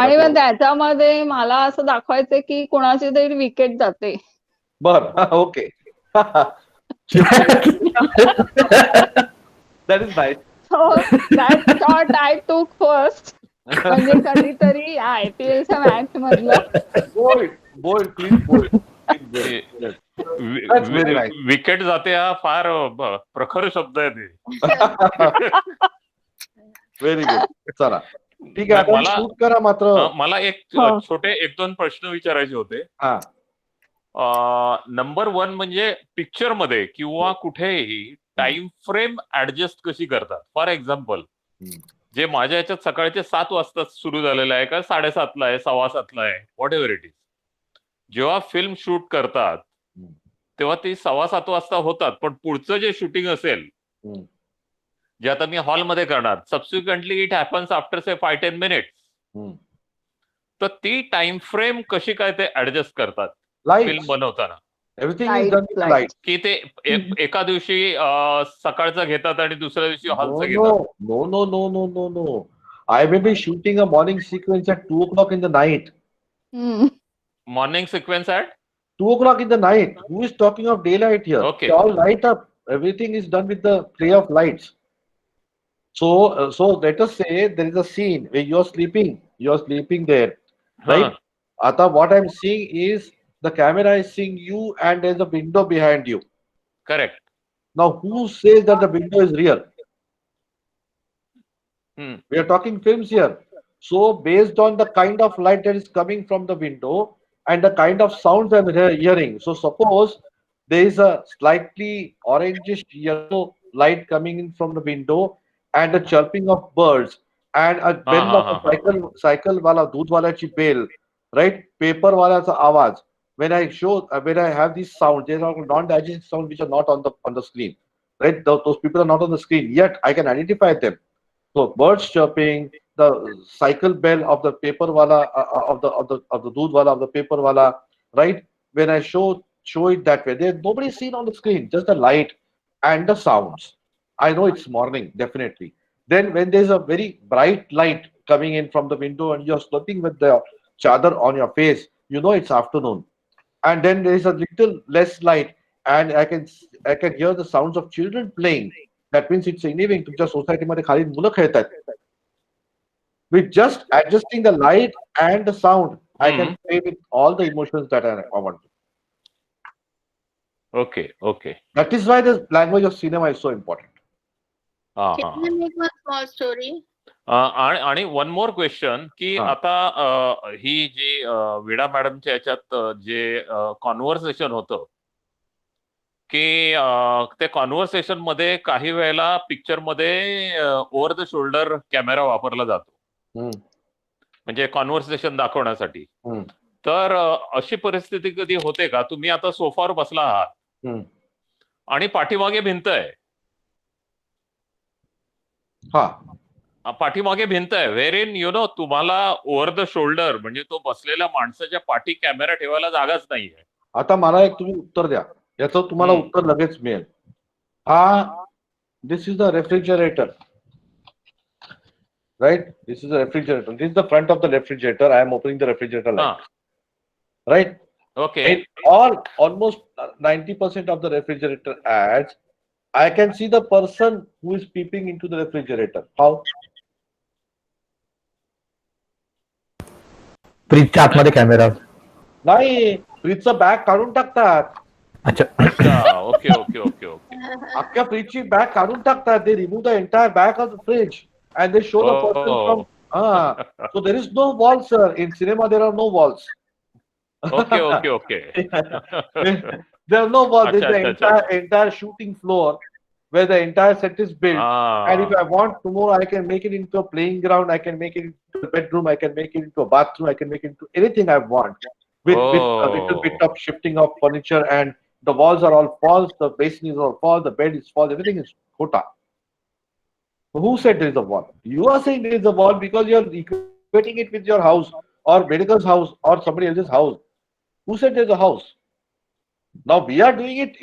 आणि मग त्याच्यामध्ये मला असं दाखवायचंय की कोणाची तरी विकेट जाते. Okay. That is nice. So that shot I took first. म्हणजे कधीतरी IPLच्या मॅच मधलं. बोल्ड. विकेट जाते हा फार प्रखर शब्द आहे ते. Very good. चला ठीक आहे. मला शूट करा. मात्र मला एक छोटे 1-2 प्रश्न विचारायचे होते. नंबर 1 म्हणजे पिक्चर मध्ये किंवा कुठेही टाइम फ्रेम ऍडजस्ट कशी करतात. फॉर एक्झाम्पल, जे माझ्या याच्यात सकाळचे 7 वाजता सुरू झालेलं आहे का 7:30ला आहे, 7:15ला आहे, व्हॉट एव्हर इट इज, जेव्हा फिल्म शूट करतात तेव्हा ती 7:15 वाजता होतात. पण पुढचं जे शूटिंग असेल, जे आता मी हॉलमध्ये करणार, subsequently it happens after say 5-10 minutes. तर ती टाइम फ्रेम कशी काय ते ऍडजस्ट करतात फिल्म बनवताना? Everything is done with light. की ते एका दिवशी सकाळचं घेतात आणि दुसऱ्या दिवशी हॉलचं घेतात? No. I may be shooting a morning sequence at 2:00 in the night. Morning sequence at 2:00 in the night. Who is talking of daylight here? Okay. They all light up. Everything is done with the play of lights. So let us say there is a scene where you are sleeping. You are sleeping there, right? Ata, what I'm seeing is the camera is seeing you, and there's a window behind you. Correct. Now, who says that the window is real? We are talking films here. So based on the kind of light that is coming from the window and the kind of sounds I'm hearing. So suppose there is a slightly orangish yellow light coming in from the window and the chirping of birds and a bell of a cycle wala, doodh wala chi bell, right? Paper wala sa awaz. When I have these sounds, there are non-digestive sounds which are not on the screen, right? Those people are not on the screen yet. I can identify them. So birds chirping, the cycle bell of the paper wala, of the doodh wala, of the paper wala, right? When I show it that way, there nobody's seen on the screen, just the light and the sounds. I know it's morning, definitely. Then when there's a very bright light coming in from the window and you're sleeping with the chadar on your face, you know it's afternoon. And then there is a little less light, and I can hear the sounds of children playing. That means it's evening. तुमच्या सोसायटीमध्ये खाली मुलं खेळतात. With just adjusting the light and the sound, I can play with all the emotions that I want. Okay. That is why the language of cinema is so important. Can I make one small story? आणि one more question की आता ही जी विडा मॅडमच्या याच्यात जे conversation होतं की ते conversation मध्ये काही वेळेला पिक्चर मध्ये ओव्हर द शोल्डर कॅमेरा वापरला जातो. म्हणजे कॉन्व्हर्सेशन दाखवण्यासाठी. हम्म. तर अशी परिस्थिती कधी होते का, तुम्ही आता सोफावर बसला आहात आणि पाठीमागे भिंत आहे, पाठीमागे भिंत आहे, व्हेर इन तुम्हाला ओव्हर द शोल्डर म्हणजे तो बसलेल्या माणसाच्या पाठी कॅमेरा ठेवायला जागाच नाहीये. आता मला एक तुम्ही उत्तर द्या, याचं तुम्हाला उत्तर लगेच मिळेल. This is the refrigerator, right? This is the refrigerator. This is the front of the refrigerator. I am opening the refrigerator light. Right? Okay. In almost 90% of the refrigerator ads, I can see the person who is peeping into the refrigerator. How? फ्रीजच्या आतमध्ये camera नाही, फ्रीजचा bag काढून टाकतात. अच्छा, okay okay okay okay. अख्ख्या फ्रीजची bag काढून टाकतात. They remove the entire back of the fridge and they show the person from. So there is no wall, sir. In cinema there are no walls. Okay, okay, okay. There are no walls. There is the entire shooting floor where the entire set is built. And if I want tomorrow, I can make it into a playing ground. I can make it into a bedroom. I can make it into a bathroom. I can make it into anything I want with a little bit of shifting of furniture. And the walls are all false. The basin is all false. The bed is false. Everything is kota. Who said there is a wall? You are saying there is a wall because you are equating it with your house or medical's house or somebody else's house. Who said there is a house? Now we are doing it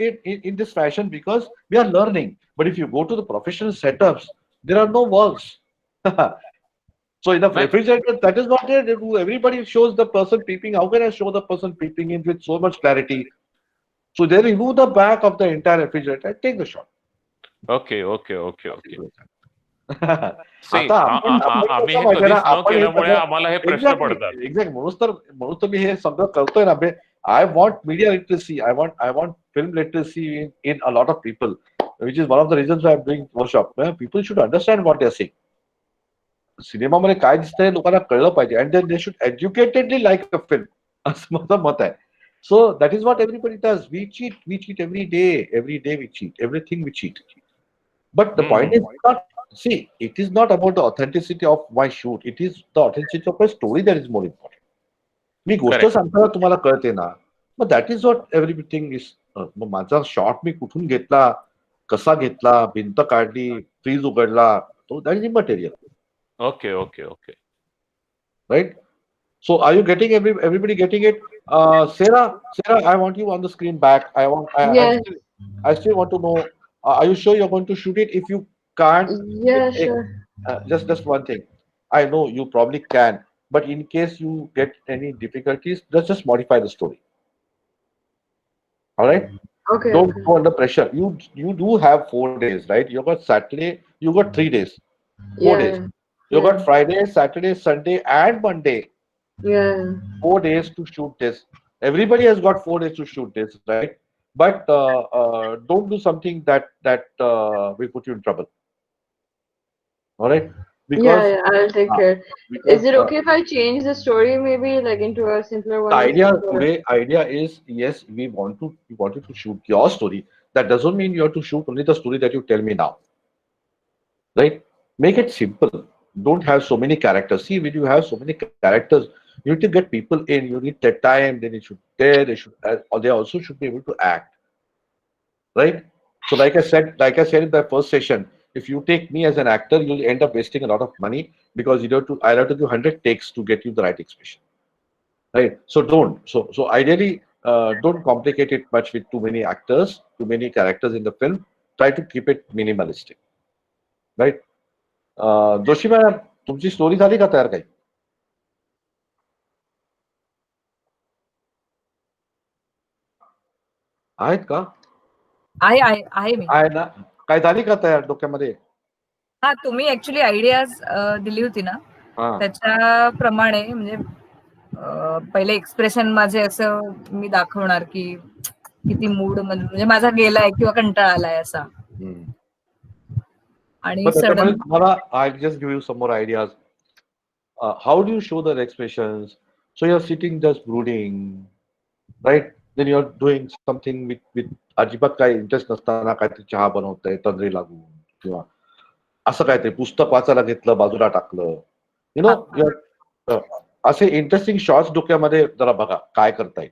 in this fashion because we are learning. But if you go to the professional setups, there are no walls. So in the refrigerator, that is what they do. Everybody shows the person peeping. How can I show the person peeping in with so much clarity? So they remove the back of the entire refrigerator and take the shot. Okay, okay, okay, okay. आम्ही हे कधीच न केल्यामुळे आम्हाला हे प्रश्न पडतात. Exact. म्हणून तर मी हे सगळं करतोय ना. I want media literacy. I want film literacy in a lot of people, which is one of the reasons I am doing workshop. People should understand what they are saying. सिनेमामध्ये काय दिसतंय लोकांना कळलं पाहिजे and then they should educatedly like a film, असं माझं मत आहे. So that is what everybody does. We cheat every day we cheat. Everything we cheat. But the point is not, see, it is not about the authenticity of my shoot. It is the authenticity of my story that is more important. मी गोष्ट सांगताना तुम्हाला कळते ना, मग that is what everything is. माझा शॉट मी कुठून घेतला, कसा घेतला, भिंत काढली, फ्रीज उघडला, तो that is immaterial. Okay okay okay. Right. So are you getting everybody getting it? Sarah, I want you on the screen back. I still want to know. Are you sure you're going to shoot it? If you can't, Sure. Just one thing. I know you probably can, but in case you get any difficulties, let's just modify the story. All right? Okay. Don't go under pressure. You do have 4 days, right? You got Saturday. You got 3 days. 4 days. You got Friday, Saturday, Sunday, and Monday. Yeah. 4 days to shoot this. Everybody has got 4 days to shoot this, right? But don't do something that will put you in trouble. All right? Because I'll take care. Is it okay if I change the story maybe like into a simpler one? The idea is, yes, we wanted to shoot your story. That doesn't mean you have to shoot only the story that you tell me now. Right? Make it simple. Don't have so many characters. See, when you have so many characters, you need to get people in. You need that time. Then they also should be able to act, right? So, like I said in the first session, if you take me as an actor, you'll end up wasting a lot of money because I'll have to do 100 takes to get you the right expression, right? So don't. So ideally, don't complicate it much with too many actors, too many characters in the film. Try to keep it minimalistic, right? Joshi madam, तुमची story झाली का तयार? काही आहेत का? आहे मी. आहे ना? काय झाली का तयार डोक्यामध्ये? हा, तुम्ही ऍक्च्युली आयडियाज दिली होती ना, त्याच्याप्रमाणे म्हणजे पहिले एक्सप्रेशन माझे असं मी दाखवणार की किती मूड म्हणजे माझा गेलाय किंवा कंटाळा आलाय असा. आणि सडन तुम्हाला I just give you some more ideas. How do you show the expressions? So you are sitting just brooding, right? Then you are doing something with अजिबात काही इंटरेस्ट नसताना काहीतरी चहा बनवतंय तंद्री लागून किंवा असं काहीतरी पुस्तक वाचायला घेतलं, बाजूला टाकलं. यु नो, असे इंटरेस्टिंग शॉर्ट्स डोक्यामध्ये जरा बघा काय करता येईल.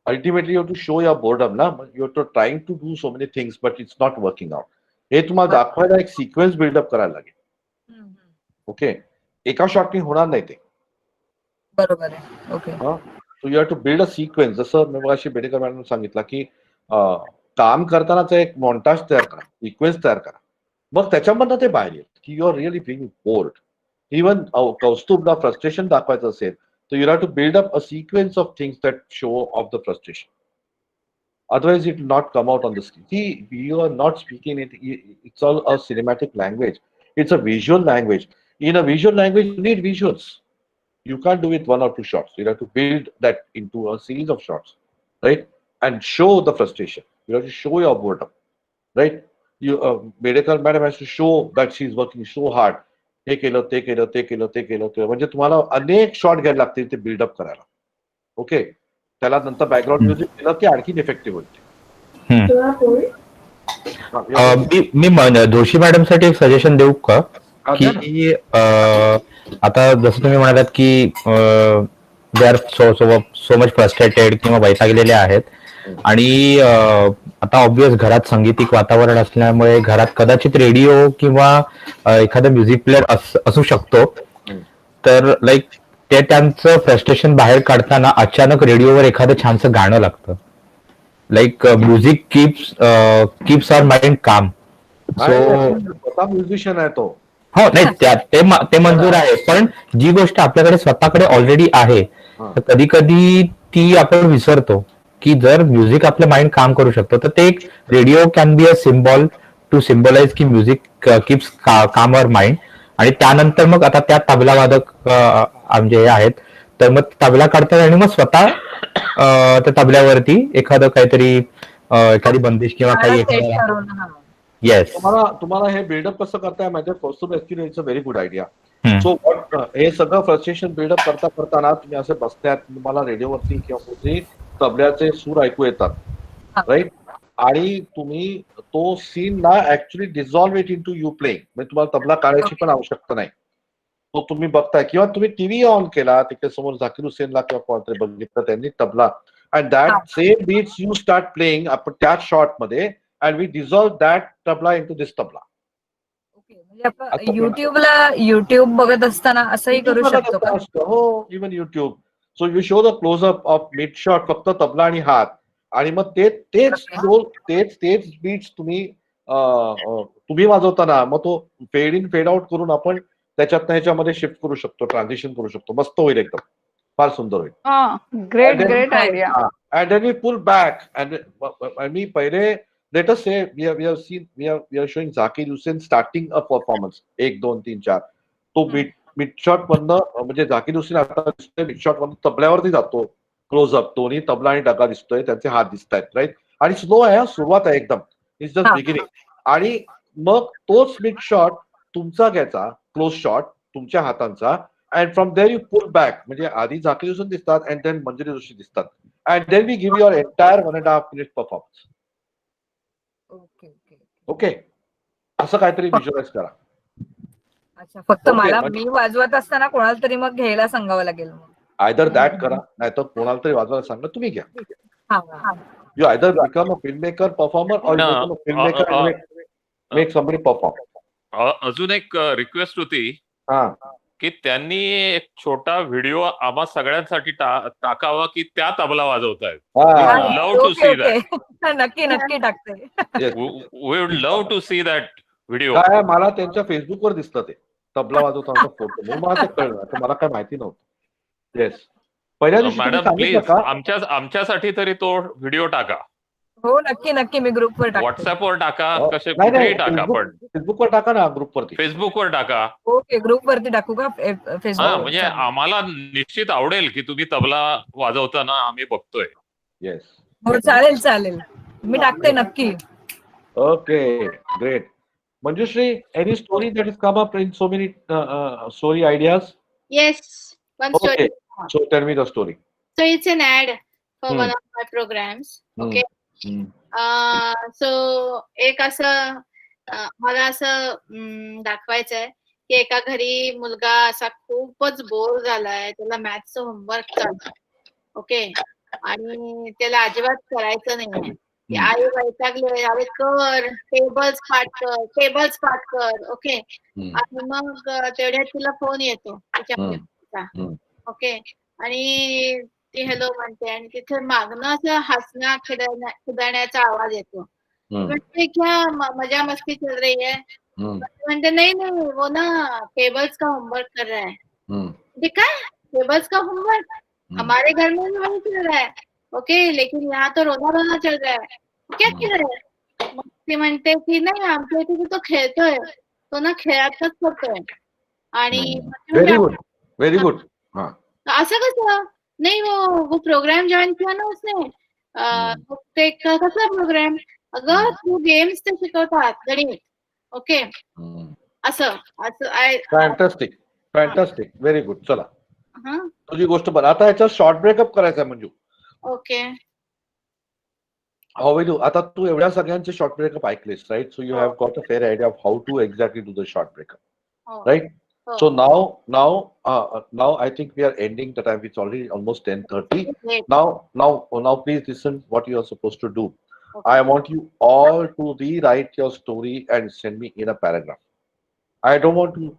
Ultimately you have to show your boredom ना, you have to trying to do so many things but it's not working out. हे तुम्हाला दाखवायला एक सिक्वेन्स बिल्डअप करायला लागेल. ओके, एका शॉटनी होणार नाही ते. बरोबर आहे. Okay. So you have to build a sequence. जसं मी मगाशी बेडेकर मॅडम सांगितलं की काम करतानाच एक मॉन्टाज तयार करा, सिक्वेन्स तयार करा, मग त्याच्यामधनं ते बाहेर येईल की you are really being bored. Even कौस्तुभला फ्रस्ट्रेशन दाखवायचं असेल तर you have to build up a sequence of things that show off the frustration. Otherwise, it will not come out on the screen. See, you are not speaking it. It's all a cinematic language. It's a visual language. In a visual language, you need visuals. You can't do it one or two shots. You have to build that into a series of shots, right? And show the frustration. You have to show your boredom, right? Bedekar madam has to show that she's working so hard. हे केलं, ते केलं, ते केलं, ते केलं, ते म्हणजे तुम्हाला अनेक शॉट घ्यायला लागतील ते बिल्डअप करायला. ओके, त्याला नंतर बॅकग्राऊंड म्युझिक केलं की आणखी इफेक्टिव्ह होईल. मी जोशी मॅडम साठी एक सजेशन देऊ का की आता जसं तुम्ही म्हणालात की they are so much frustrated किंवा वैतागलेले आहेत आणि आता ऑब्विस घरात संगीतिक वातावरण असल्यामुळे घरात कदाचित रेडिओ किंवा एखादा म्युझिक प्लेअर असू शकतो. तर लाईक ते त्यांचं फ्रस्ट्रेशन बाहेर काढताना अचानक रेडिओवर एखादं छानसं गाणं लागतं. लाईक म्युझिक कीप्स आवर माइंड काम. स्वतः म्युझिशियन आहे तो. हो, नाही ते मंजूर आहे, पण जी गोष्ट आपल्याकडे स्वतःकडे ऑलरेडी आहे कधी कधी ती आपण विसरतो की जर म्युझिक आपलं माइंड काम करू शकतो तर ते एक radio can be a symbol to symbolise की music keeps calm our mind. आणि त्यानंतर मग आता त्या तबला वादक म्हणजे हे आहेत तर मग तबला काढतात आणि मग स्वतः त्या तबल्यावरती एखादं काहीतरी एखादी बंदिश किंवा काही येस. तुम्हाला हे बिल्डअप कसं करताय माहिती आहे? Kaustubh actually it's a very good idea. So हे सगळं फ्रस्ट्रेशन बिल्डअप करताना तुम्ही असे बसल्यात, तुम्हाला रेडिओवरती किंवा तबल्याचे सूर ऐकू येतात, राईट? आणि तुम्ही तो सीन ना actually dissolve it into you playing. म्हणजे तुम्हाला तबला काढायची पण आवश्यकता नाही. तो तुम्ही बघताय किंवा तुम्ही टीव्ही ऑन केला, तिकडे समोर झाकीर हुसेनला किंवा कोणतरी बघितलं त्यांनी tabla, and that same beats you start playing आपण त्याच शॉट मध्ये, and we dissolve that tabla into this tabla. YouTube बघत असताना असंही करू शकतो का? हो, even YouTube. So you show the closeup of mid shot, फक्त तबला आणि हात, आणि मग तेच बीट्स तुम्ही वाजवताना मग तो फेड इन फेड आउट करून आपण त्याच्यात ह्याच्यामध्ये शिफ्ट करू शकतो, ट्रान्झिशन करू शकतो. मस्त होईल, एकदम फार सुंदर होईल. Great idea. And then we pull back and मी पहिले let us say we are showing Zakir Hussain starting a performance 1 2 3 4. तो मिड शॉट मधनं म्हणजे झाकीर हुसेन आता दिसतोय मिड शॉट मधनं तबल्यावरती जातो, क्लोजअप, दोन्ही तबला आणि डगा दिसतोय, त्यांचे हात दिसत आहेत, राईट? आणि स्लो आहे, सुरुवात आहे एकदम, इट्स जस्ट बिगिनिंग. आणि मग तोच मिड शॉट तुमचा घ्यायचा, क्लोज शॉट तुमच्या हातांचा, and from there you pull back. म्हणजे आधी झाकीर हुसेन दिसतात अँड देन मंजिरी जोशी दिसतात, and then we give your entire 1.5 minute performance. Okay, असं काहीतरी व्हिज्युअलाइज करा. अच्छा, फक्त मला मी वाजवत असताना कोणाला तरी मग घ्यायला सांगावं लागेल. आयदर दॅट करा, नाहीतर कोणाला तरी वाजवायला सांगा, तुम्ही घ्या. You either become a film maker, performer, or you become a film maker and make somebody perform. अजून एक रिक्वेस्ट होती की त्यांनी एक छोटा व्हिडिओ आम्हा सगळ्यांसाठी टाकावा की त्या तबला वाजवतायत. Love to see that. नक्की टाकते. We would love to see that video. काय मला त्यांच्या फेसबुकवर दिसतं ते तबला वाजवताना फोटो, मला ते कळलं, आता मला काय माहिती नव्हतं. येस, पहिल्या दिवशी मॅडम प्लीज आमच्यासाठी तरी तो व्हिडिओ टाका. हो, नक्की मी ग्रुपवर टाकते. व्हॉट्सअपवर टाका, कसे कुठेही टाका, पण फेसबुकवर टाका ना, ग्रुपवरती. फेसबुकवर टाका. ओके, ग्रुपवरती टाकू का? फेसबुक म्हणजे आम्हाला निश्चित आवडेल की तुम्ही तबला वाजवताना आम्ही बघतोय. येस, हो, चालेल, मी टाकते नक्की. Okay, great. Manjushri, any story that has come up in so many story ideas? Yes, one story. Okay, so tell me the story. So it's an ad for one of my programs. Okay. So एक असं मला असं दाखवायचंय की एका घरी मुलगा असा खूपच बोर झालाय, त्याला मॅथ्सचं होमवर्क चालू, ओके, आणि त्याला अजिबात करायचं नाहीये. की आई वैतागले, अरे कर, टेबल्स पाठ कर, ओके. आणि मग तेवढ्यात तिला फोन येतो तिच्या मैत्रिणीचा, ओके, आणि ती हॅलो म्हणते आणि तिथे मागणं असं हसण्या खिदळण्याचा आवाज येतो. म्हणते क्या मजा मस्ती चल रही है? म्हणते नहीं नहीं वो ना टेबल्स का होमवर्क कर रहा है. म्हणजे काय टेबल्स का होमवर्क? हमारे घर में भी वही चल रहा है, ओके, लेकिन यहाँ तो रोना चल रहा है. क्या खेळ आहे? मग ती म्हणते की नाही आमच्या इथे तो खेळतोय, तो ना खेळातच करतोय. आणि व्हेरी गुड, व्हेरी गुड. असं कसं? नहीं वो प्रोग्राम ज्वाइन किया ना उसने, ते कसला प्रोग्राम? अगं तू गेम्स ते शिकवतात गणित, ओके, असं असं फॅन्टास्टिक, फॅन्टास्टिक, व्हेरी गुड. चला हा, तुझी गोष्ट बरं. आता ह्याचा शॉर्ट ब्रेकअप करायचा आहे Manju. Okay. How will you? आता तू एवढ्या सगळ्यांचे शॉर्ट ब्रेकअप ऐकलेस, right? So you have got a fair idea of how to exactly do the short breakup, right? So now I think we are ending the time. It's already almost 10:30. Now please listen what you are supposed to do. Okay. I want you all to rewrite your story and send me in a paragraph. I don't want to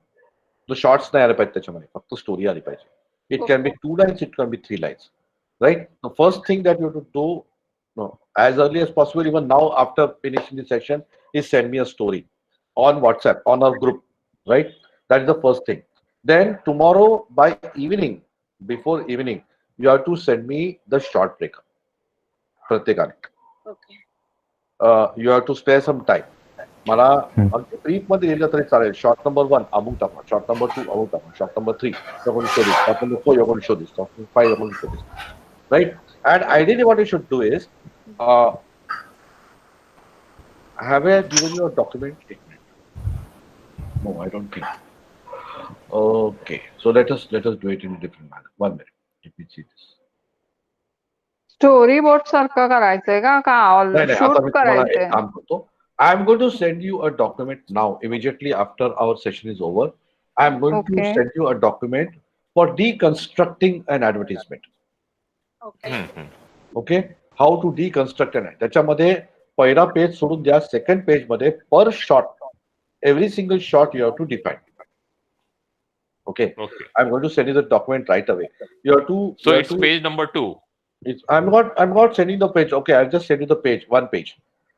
the shots नाही आले पाहिजे त्याच्यामध्ये, फक्त story आली पाहिजे. It can be 2 lines, it can be 3 lines, right? The first thing that you have to do, as early as possible, even now after finishing the session, is send me a story on WhatsApp, on our group, right? That is the first thing. Then tomorrow by evening, before evening, you have to send me the short breakup. प्रत्येकाने. Okay. You have to spare some time. मला brief मध्ये लिहिलं तरी चालेल. Short number 1 अमुक टाका, short number 2 अमुक टाका, short number 3 you're going to show this, short number 4 you're going to show this, short number 5 you're going to show this, right? And ideally what you should do is have I given you a document? No, I don't think. Okay, so let us do it in a different manner. 1 minute. Let me see this. Story board सारखं करायचंय का नाही, आता shoot मी तुम्हाला एक करायचंय? काम करतो. I am going to send you a document now, immediately after our session is over. I am going to Okay. send you a document for deconstructing an advertisement. Okay. Okay? How to deconstruct an ad. त्याच्यामध्ये पहिला page सोडून द्या, second page मध्ये पर shot, every single shot you have to define. Okay. I'm going to send you the document right away. You have to. So it's page number 2. I'm not sending the page. Okay, I'll just send you the page, one page,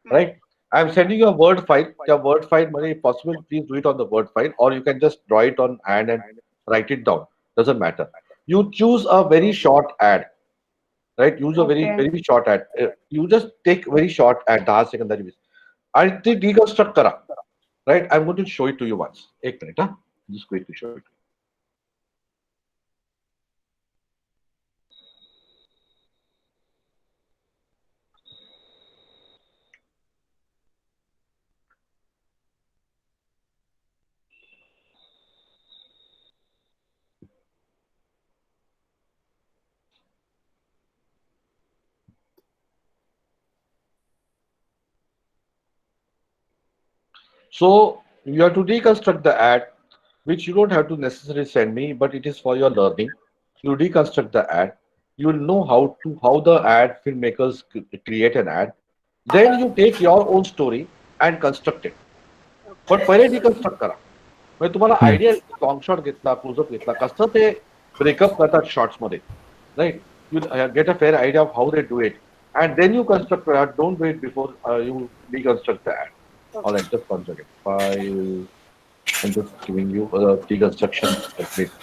right? I'm sending you a Word file. Your Word file, if possible, please do it on the Word file, or you can just draw it on hand and write it down. Doesn't matter. You choose a very short ad, right? Use a very short ad. You just take very short ad, 10 second. And they deconstruct kara, right? I'm going to show it to you once. 1 minute, huh? Just quickly show it. So you have to deconstruct the ad, which you don't have to necessarily send me, but it is for your learning. You deconstruct the ad. You will know how the ad filmmakers create an ad. Then you take your own story and construct it. But पहिले deconstruct करा. म्हणजे तुम्हाला idea, long shot घेतला, close up घेतला, कसं ते breakup करतात shorts मध्ये, right? You get a fair idea of how they do it, and then you construct the ad. Don't do it before you deconstruct the ad. All right, just 1 second. I'm just giving you a deconstruction technique.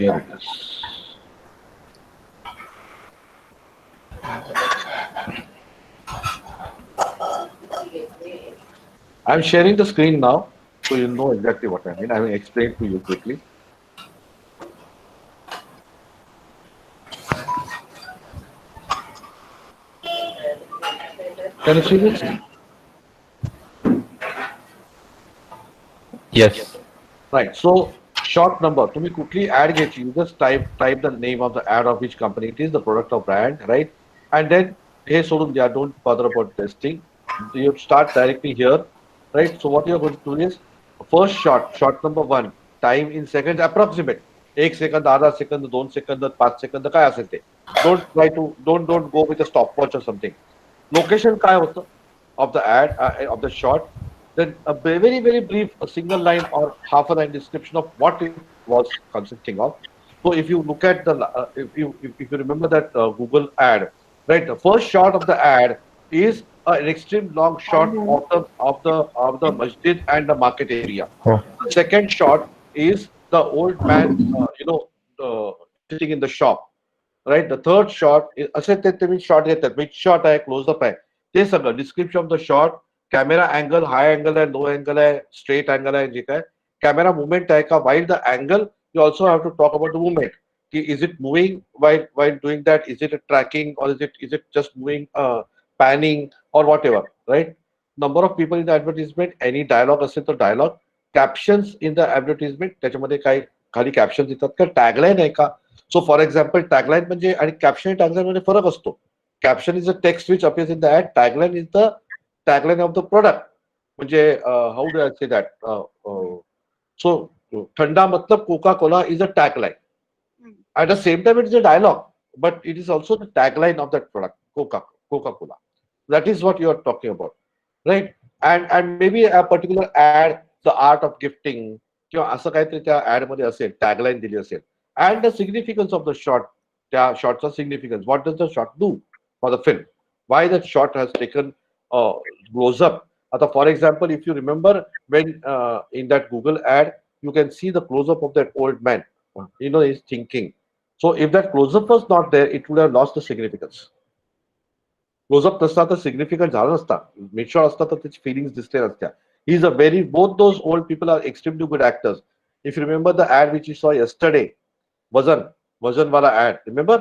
Here it is. I'm sharing the screen now. So you know exactly what I mean. I will explain to you quickly. Can you see this? Yes. Right. So short number. To me, quickly ad get you just type the name of the ad of which company it is, the product or brand, right? And then hey, so don't bother about testing. You start directly here, right? So what you're going to do is first shot number 1, time in seconds approximate. 1 second, आधा second, 2 second, 5 second काय असेल ते. Don't go with a stopwatch or something. Location काय होतं of the ad of the shot. Then a very brief a single line or half a line description of what it was consisting of. So if you look at the if you remember that Google ad, right? The first shot of the ad is an extreme long shot of the masjid and the market area. Oh. The second shot is the old man, sitting in the shop. Write the third shot असे ते तुम्ही shot घेतात mid shot आहे close up आहे ते सगळं description of the shot camera angle high angle आहे low angle आहे स्ट्रेट अँगल आहे जे काय कॅमेरा मुवमेंट आहे का while the angle you also have to talk about the movement की is it moving while doing that, is it a tracking or is it just moving, panning or whatever, right? Number of people in the advertisement, any dialogue असेल तर dialogue, captions in the advertisement त्याच्यामध्ये काही खाली caption देतात का tagline आहे का so for example tagline म्हणजे आणि कॅप्शन टॅगलाईन मध्ये फरक असतो caption is a text which appears in the ad tagline is the tagline of the product म्हणजे how do I say that so ठंडा मतलब Coca Cola is a tagline at the same time it is a dialogue but it is also the tagline of that product Coca-Cola. That is what you are talking about, right? And maybe a particular ad, the art of gifting किंवा असं काहीतरी त्या add मध्ये असेल tagline दिली असेल and the significance of the shot, त्या shotचा significance, what does the shot do for the film, why that shot has taken close up. आता for example if you remember when in that Google ad you can see the close up of that old man, you know, he's thinking. So if that close up was not there it would have lost the significance. Close up नसता तर significant झाला नसता मिडशॉट असता तर त्याची feelings दिसले नसत्या. He is a very, both those old people are extremely good actors. If you remember the ad which you saw yesterday, वजन वाला ad, remember?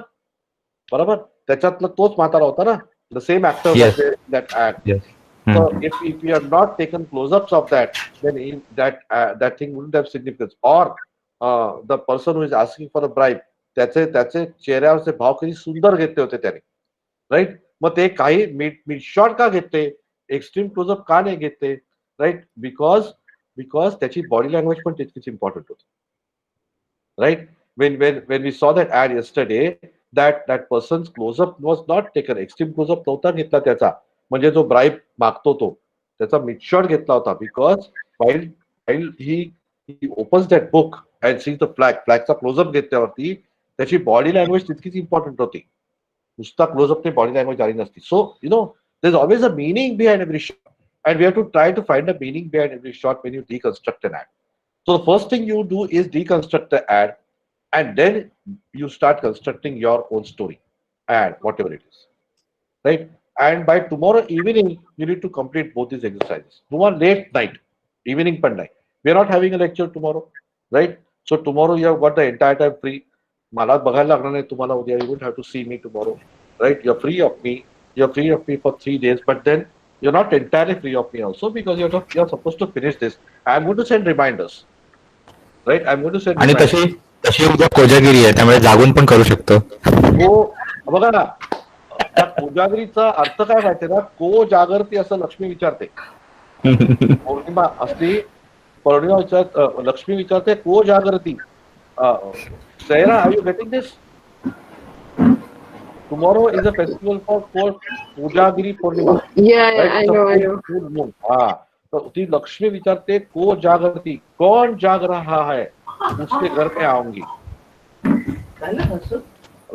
बरोबर त्याच्यातला तोच म्हातारा होता ना, the same actor Yes. was there in that ad. Yes. So if you have not taken close-ups of that, then that thing wouldn't have significance. Or the person who is asking for a bribe, त्याचे चेहऱ्यावरचे भाव किती सुंदर घेतले होते त्याने, right? मग ते काही मिड शॉट का घेतले, एक्स्ट्रीम क्लोजअप का नाही घेतले, राईट? बिकॉज त्याची बॉडी लँग्वेज पण तितकीच इम्पॉर्टंट होती, right? when we saw that ad yesterday, that person's close-up was not taken, extreme close-up नव्हता घेतला त्याचा, म्हणजे जो ब्राईब मागतो तो त्याचा मिड शॉट घेतला होता because while he opens that book and sees the फ्लॅगचा क्लोजअप घेतल्यावरती त्याची बॉडी लँग्वेज तितकीच इम्पॉर्टंट होती, नुसता क्लोजअपने बॉडी लँग्वेज आली नसती. So you know there is always a meaning behind every shot and we have to try to find a meaning behind every shot when you deconstruct an ad. So the first thing you do is deconstruct the ad and then you start constructing your own story, ad, whatever it is, right? And by tomorrow evening you need to complete both these exercises. Tomorrow late night, evening but night, we are not having a lecture tomorrow, right? So tomorrow you have got the entire time free. मला बघायला लागणार नाही तुम्हाला उद्या, you won't have to see me tomorrow, right? You're free of me for 3 days, but then you're not entirely free of me also because you're supposed to finish this. I'm going to send reminders, right? I'm going to send आणि reminders. तशी उद्या कोजागिरी आहे त्यामुळे जागून पण करू शकतो. हो बघा ना, त्या कोजागरीचा अर्थ काय माहितीये ना, को जागरती असं लक्ष्मी विचारते. पौर्णिमा असली, लक्ष्मी विचारते को जागरती. Sarah, are you getting this? Tomorrow is a festival for Kojagiri Purnima. Yeah, Right? I It's a know. full moon. हाँ, तो ती लक्ष्मी विचारते को जागरती, कौन जाग रहा है, उसके घर पे आऊंगी,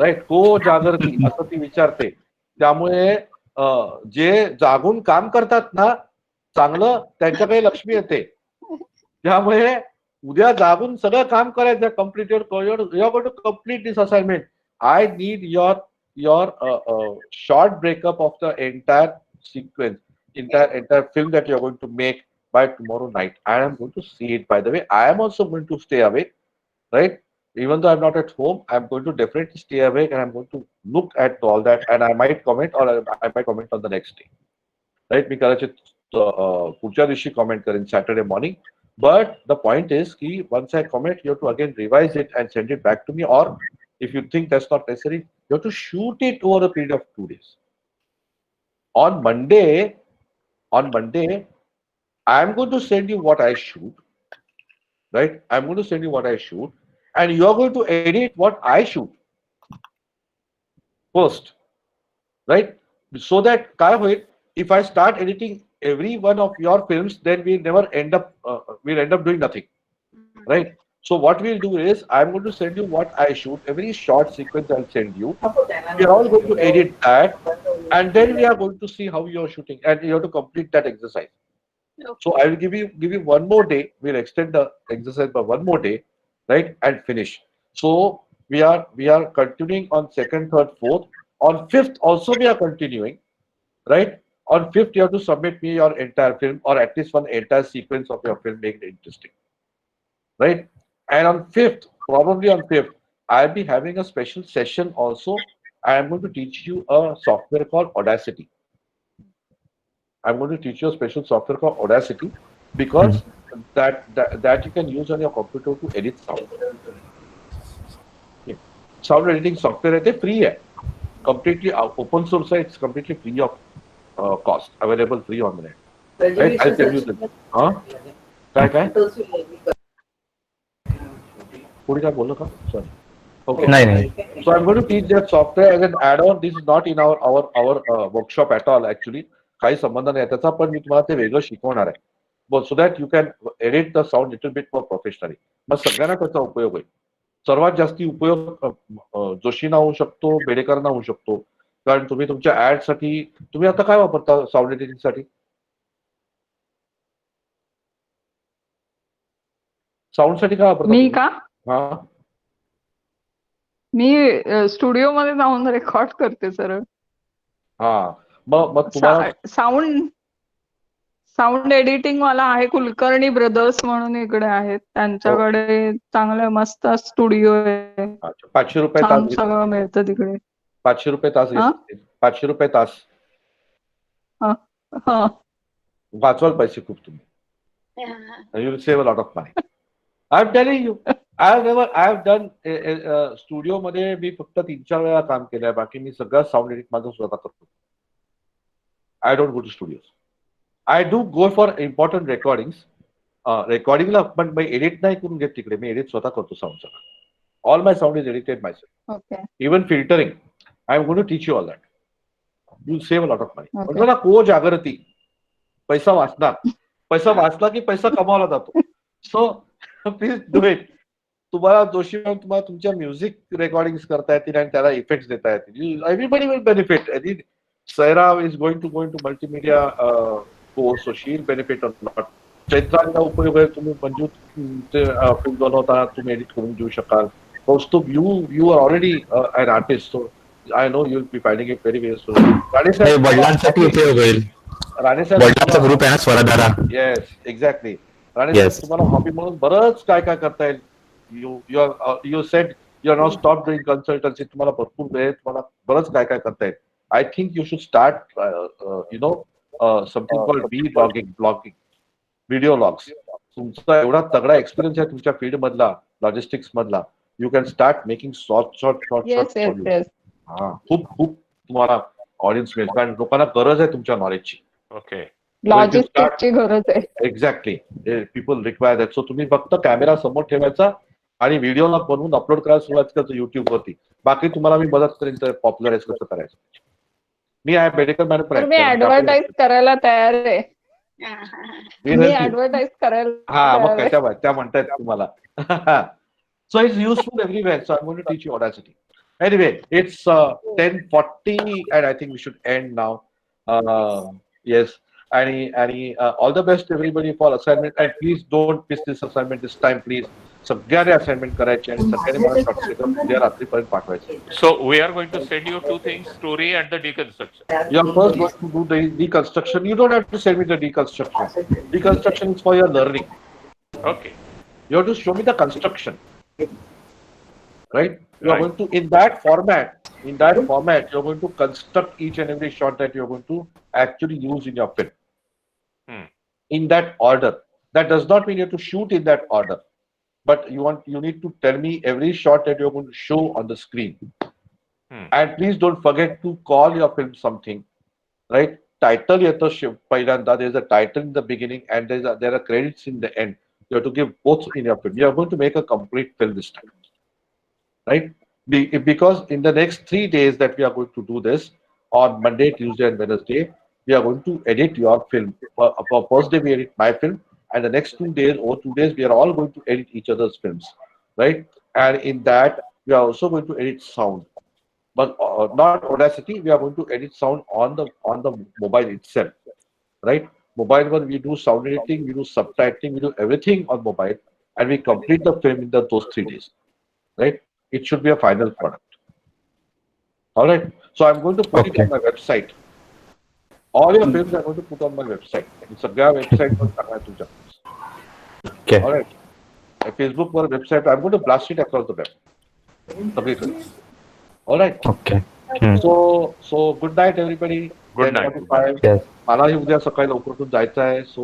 राईट? को जागरती असं ती विचारते. त्यामुळे जे जागून काम करतात ना चांगलं, त्यांच्याकडे लक्ष्मी येते. त्यामुळे उद्या जागून सगळं काम करायचं, completed you are going to complete this assignment. I need your short breakup of the entire sequence, entire film that you're going to make by tomorrow night. I am going to see it. By the way, I am also going to stay awake, right? Even though I'm not at home, I'm going to definitely stay awake and I'm going to look at all that, and I might comment, or I might comment on the next day, right? मी कदाचित पुढच्या दिवशी comment करेन Saturday morning. But the point is, कि once I comment, you have to again revise it and send it back to me, or if you think that's not necessary, you have to shoot it over a period of 2 days. On Monday, I'm going to send you what I shoot, right? I'm going to send you what I shoot, and you're going to edit what I shoot first, right? So that if I start editing every one of your films, then we'll never end up doing nothing, right? So what we'll do is, I'm going to send you what I shoot, every short sequence I'll send you. We are all going to edit that, and then we are going to see how you're shooting, and you have to complete that exercise. Okay. So I will give you one more day. We'll extend the exercise by one more day, right, and finish. So we are continuing on 2nd, 3rd, 4th. On 5th also we are continuing, right? On 5th you have to submit me your entire film, or at least one entire sequence of your film, make it interesting, right? And on 5th, probably on 5th, I'll be having a special session also. I am going to teach you a software called Audacity. I'm going to teach you a special software called Audacity, because that you can use on your computer to edit sound. Okay. Sound editing software is free, completely open source. It's completely free of cost, available free on the net. Right? I'll tell you this. Huh? काय? Sorry. Okay. No. So I'm going to teach that software as an add-on. This is not in our workshop at all, actually. काही संबंध नाही त्याचा, पण मी तुम्हाला ते वेगळं शिकवणार आहे. But so that you can edit the sound little bit more professionally. मग सगळ्यांना त्याचा उपयोग होईल. सर्वात जास्ती उपयोग जोशींना होऊ शकतो, बेडेकरांना होऊ शकतो. कारण तुम्ही तुमच्या ऍड साठी, तुम्ही आता काय वापरता साऊंड एडिटिंग साठी? साऊंड साठी काय वापरता? मी का? हा, मी स्टुडिओ मध्ये जाऊन रेकॉर्ड करते सर. हा, मग तुम्हाला साऊंड एडिटिंग वाला आहे, कुलकर्णी ब्रदर्स म्हणून इकडे आहेत, त्यांच्याकडे चांगलं मस्त स्टुडिओ आहे. 500 रुपये तास सगळं मिळतं तिकडे. 500 रुपये तास 500 रुपये तास वाचवाल पैसे खूप तुम्ही. You will save a lot of money. I'm telling you, I have done studio मध्ये मी फक्त 3-4 वेळा काम केलंय, बाकी मी सगळं साऊंड एडिट माझं स्वतः करतो. I don't go to studios. I do go for important recordings. Recordingला पण मी एडिट नाही करून घेत तिकडे, मी एडिट स्वतः करतो साऊंड सगळं. All my sound is edited myself. Okay. Even filtering. I'm going to teach you all that. You'll save a lot of money. Okay. म्हणतो ना, को जागृती, पैसा वाचणार. पैसा वाचला की पैसा कमावला जातो. So please do it. तुम्हाला जोशी मॅम तुम्हाला तुमच्या म्युझिक रेकॉर्डिंग करता येतील आणि त्याला इफेक्ट देता येतील. Everybody will benefit. Saira is going to multimedia course, so she'll benefit a lot. चैत्राचा उपयोग आहे, तुम्ही मंजू फिल्म बनवता, तुम्ही एडिट करून देऊ शकाल. Kaustubh, you are already an artist, so I know you'll be finding it very very soon. वडिलांसाठी उपयोग होईल. राणे साहेब, वडिलांचा ग्रुप आहे ना स्वरधारा. Yes, exactly. राणे साहेब, तुम्हाला हॉबी म्हणून बरंच काय करता येईल. You said you are now stop doing consultancy. तुम्हाला भरपूर वेळ, तुम्हाला बरंच काय करता येईल. I think you should start, something called blogging, video logs. तुमचा एवढा तगडा एक्सपिरियन्स आहे तुमच्या फील्ड मधला, लॉजिस्टिक्स मधला. You can start making short. Yes. हा, खूप तुम्हाला ऑडियन्स मिळेल, कारण लोकांना गरज आहे तुमच्या नॉलेजची. ओके. लॉजिस्टिक्सची गरज आहे. Exactly. People require that. So तुम्ही फक्त कॅमेरा समोर ठेवायचा आणि व्हिडिओला बनवून अपलोड करायला सुरुवात करायचं युट्यूब वरती. बाकी तुम्हाला मी मदत करेन तर पॉप्युलराइज कसं करायचं. मी आहे बेडेकर मॅडम. मी ऍडव्हर्टाईज करायला तयार आहे. मी ऍडव्हर्टाईज करायला. हा, मग त्या म्हणतायत तुम्हाला. So it's useful everywhere. So I'm going to teach you Audacity. Anyway, it's 10:40 and I think we should end now. Yes. And all the best everybody for assignment, and please don't miss this assignment this time, please. सगळ्यांनी assignment करायची आणि सगळ्यांनी मला short उद्या रात्रीपर्यंत पाठवायचे. So we are going to send you two things: story and the deconstruction. You are first going to do the deconstruction. You don't have to send me the deconstruction. Deconstruction is for your learning. Okay. You have to show me the construction. Right? You are Right. going to, in that format, you're going to construct each and every shot that you're going to actually use in your film. In that order. That does not mean you have to shoot in that order. But you need to tell me every shot that you're going to show on the screen. And please don't forget to call your film something. Right? Title yeto pailanda, there's a title in the beginning and there are credits in the end. You have to give both in your film. You are going to make a complete film this time. Right? Because in the next 3 days that we are going to do this, on Monday, Tuesday, and Wednesday, we are going to edit your film. For first day, we edit my film, and the next 2 days or 2 days, we are all going to edit each other's films, right? And in that, we are also going to edit sound, but not Audacity. We are going to edit sound on the mobile itself, right? Mobile one, we do sound editing, we do subtitling, we do everything on mobile, and we complete the film in those 3 days, right? It should be a final product. All right. So I'm going to put it on my website. All your films I'm going to put on my website. It's a website for Karnataka. Okay. All right. A Facebook or website. I'm going to blast it across the web. All right. Okay. So good night, everybody. Good night. 10:45. Yes. मलाही उद्या सकाळी लवकर उठून जायचं आहे. So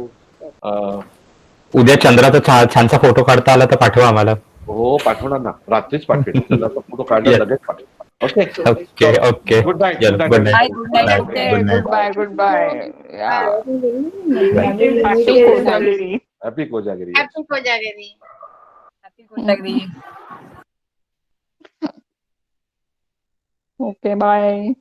उद्या चंद्राचा छानसा photo काढता आला तर पाठवा आम्हाला. हो पाठवणार ना. रात्रीच पाठवेल. चंद्राचा फोटो काढला लगेच पाठवेल. Okay. Okay. Good night. Yeah, good night. Good night. Good night. Goodbye. Yeah. Happy Kojagiri. Happy Kojagiri. Happy Kojagiri. Okay, bye.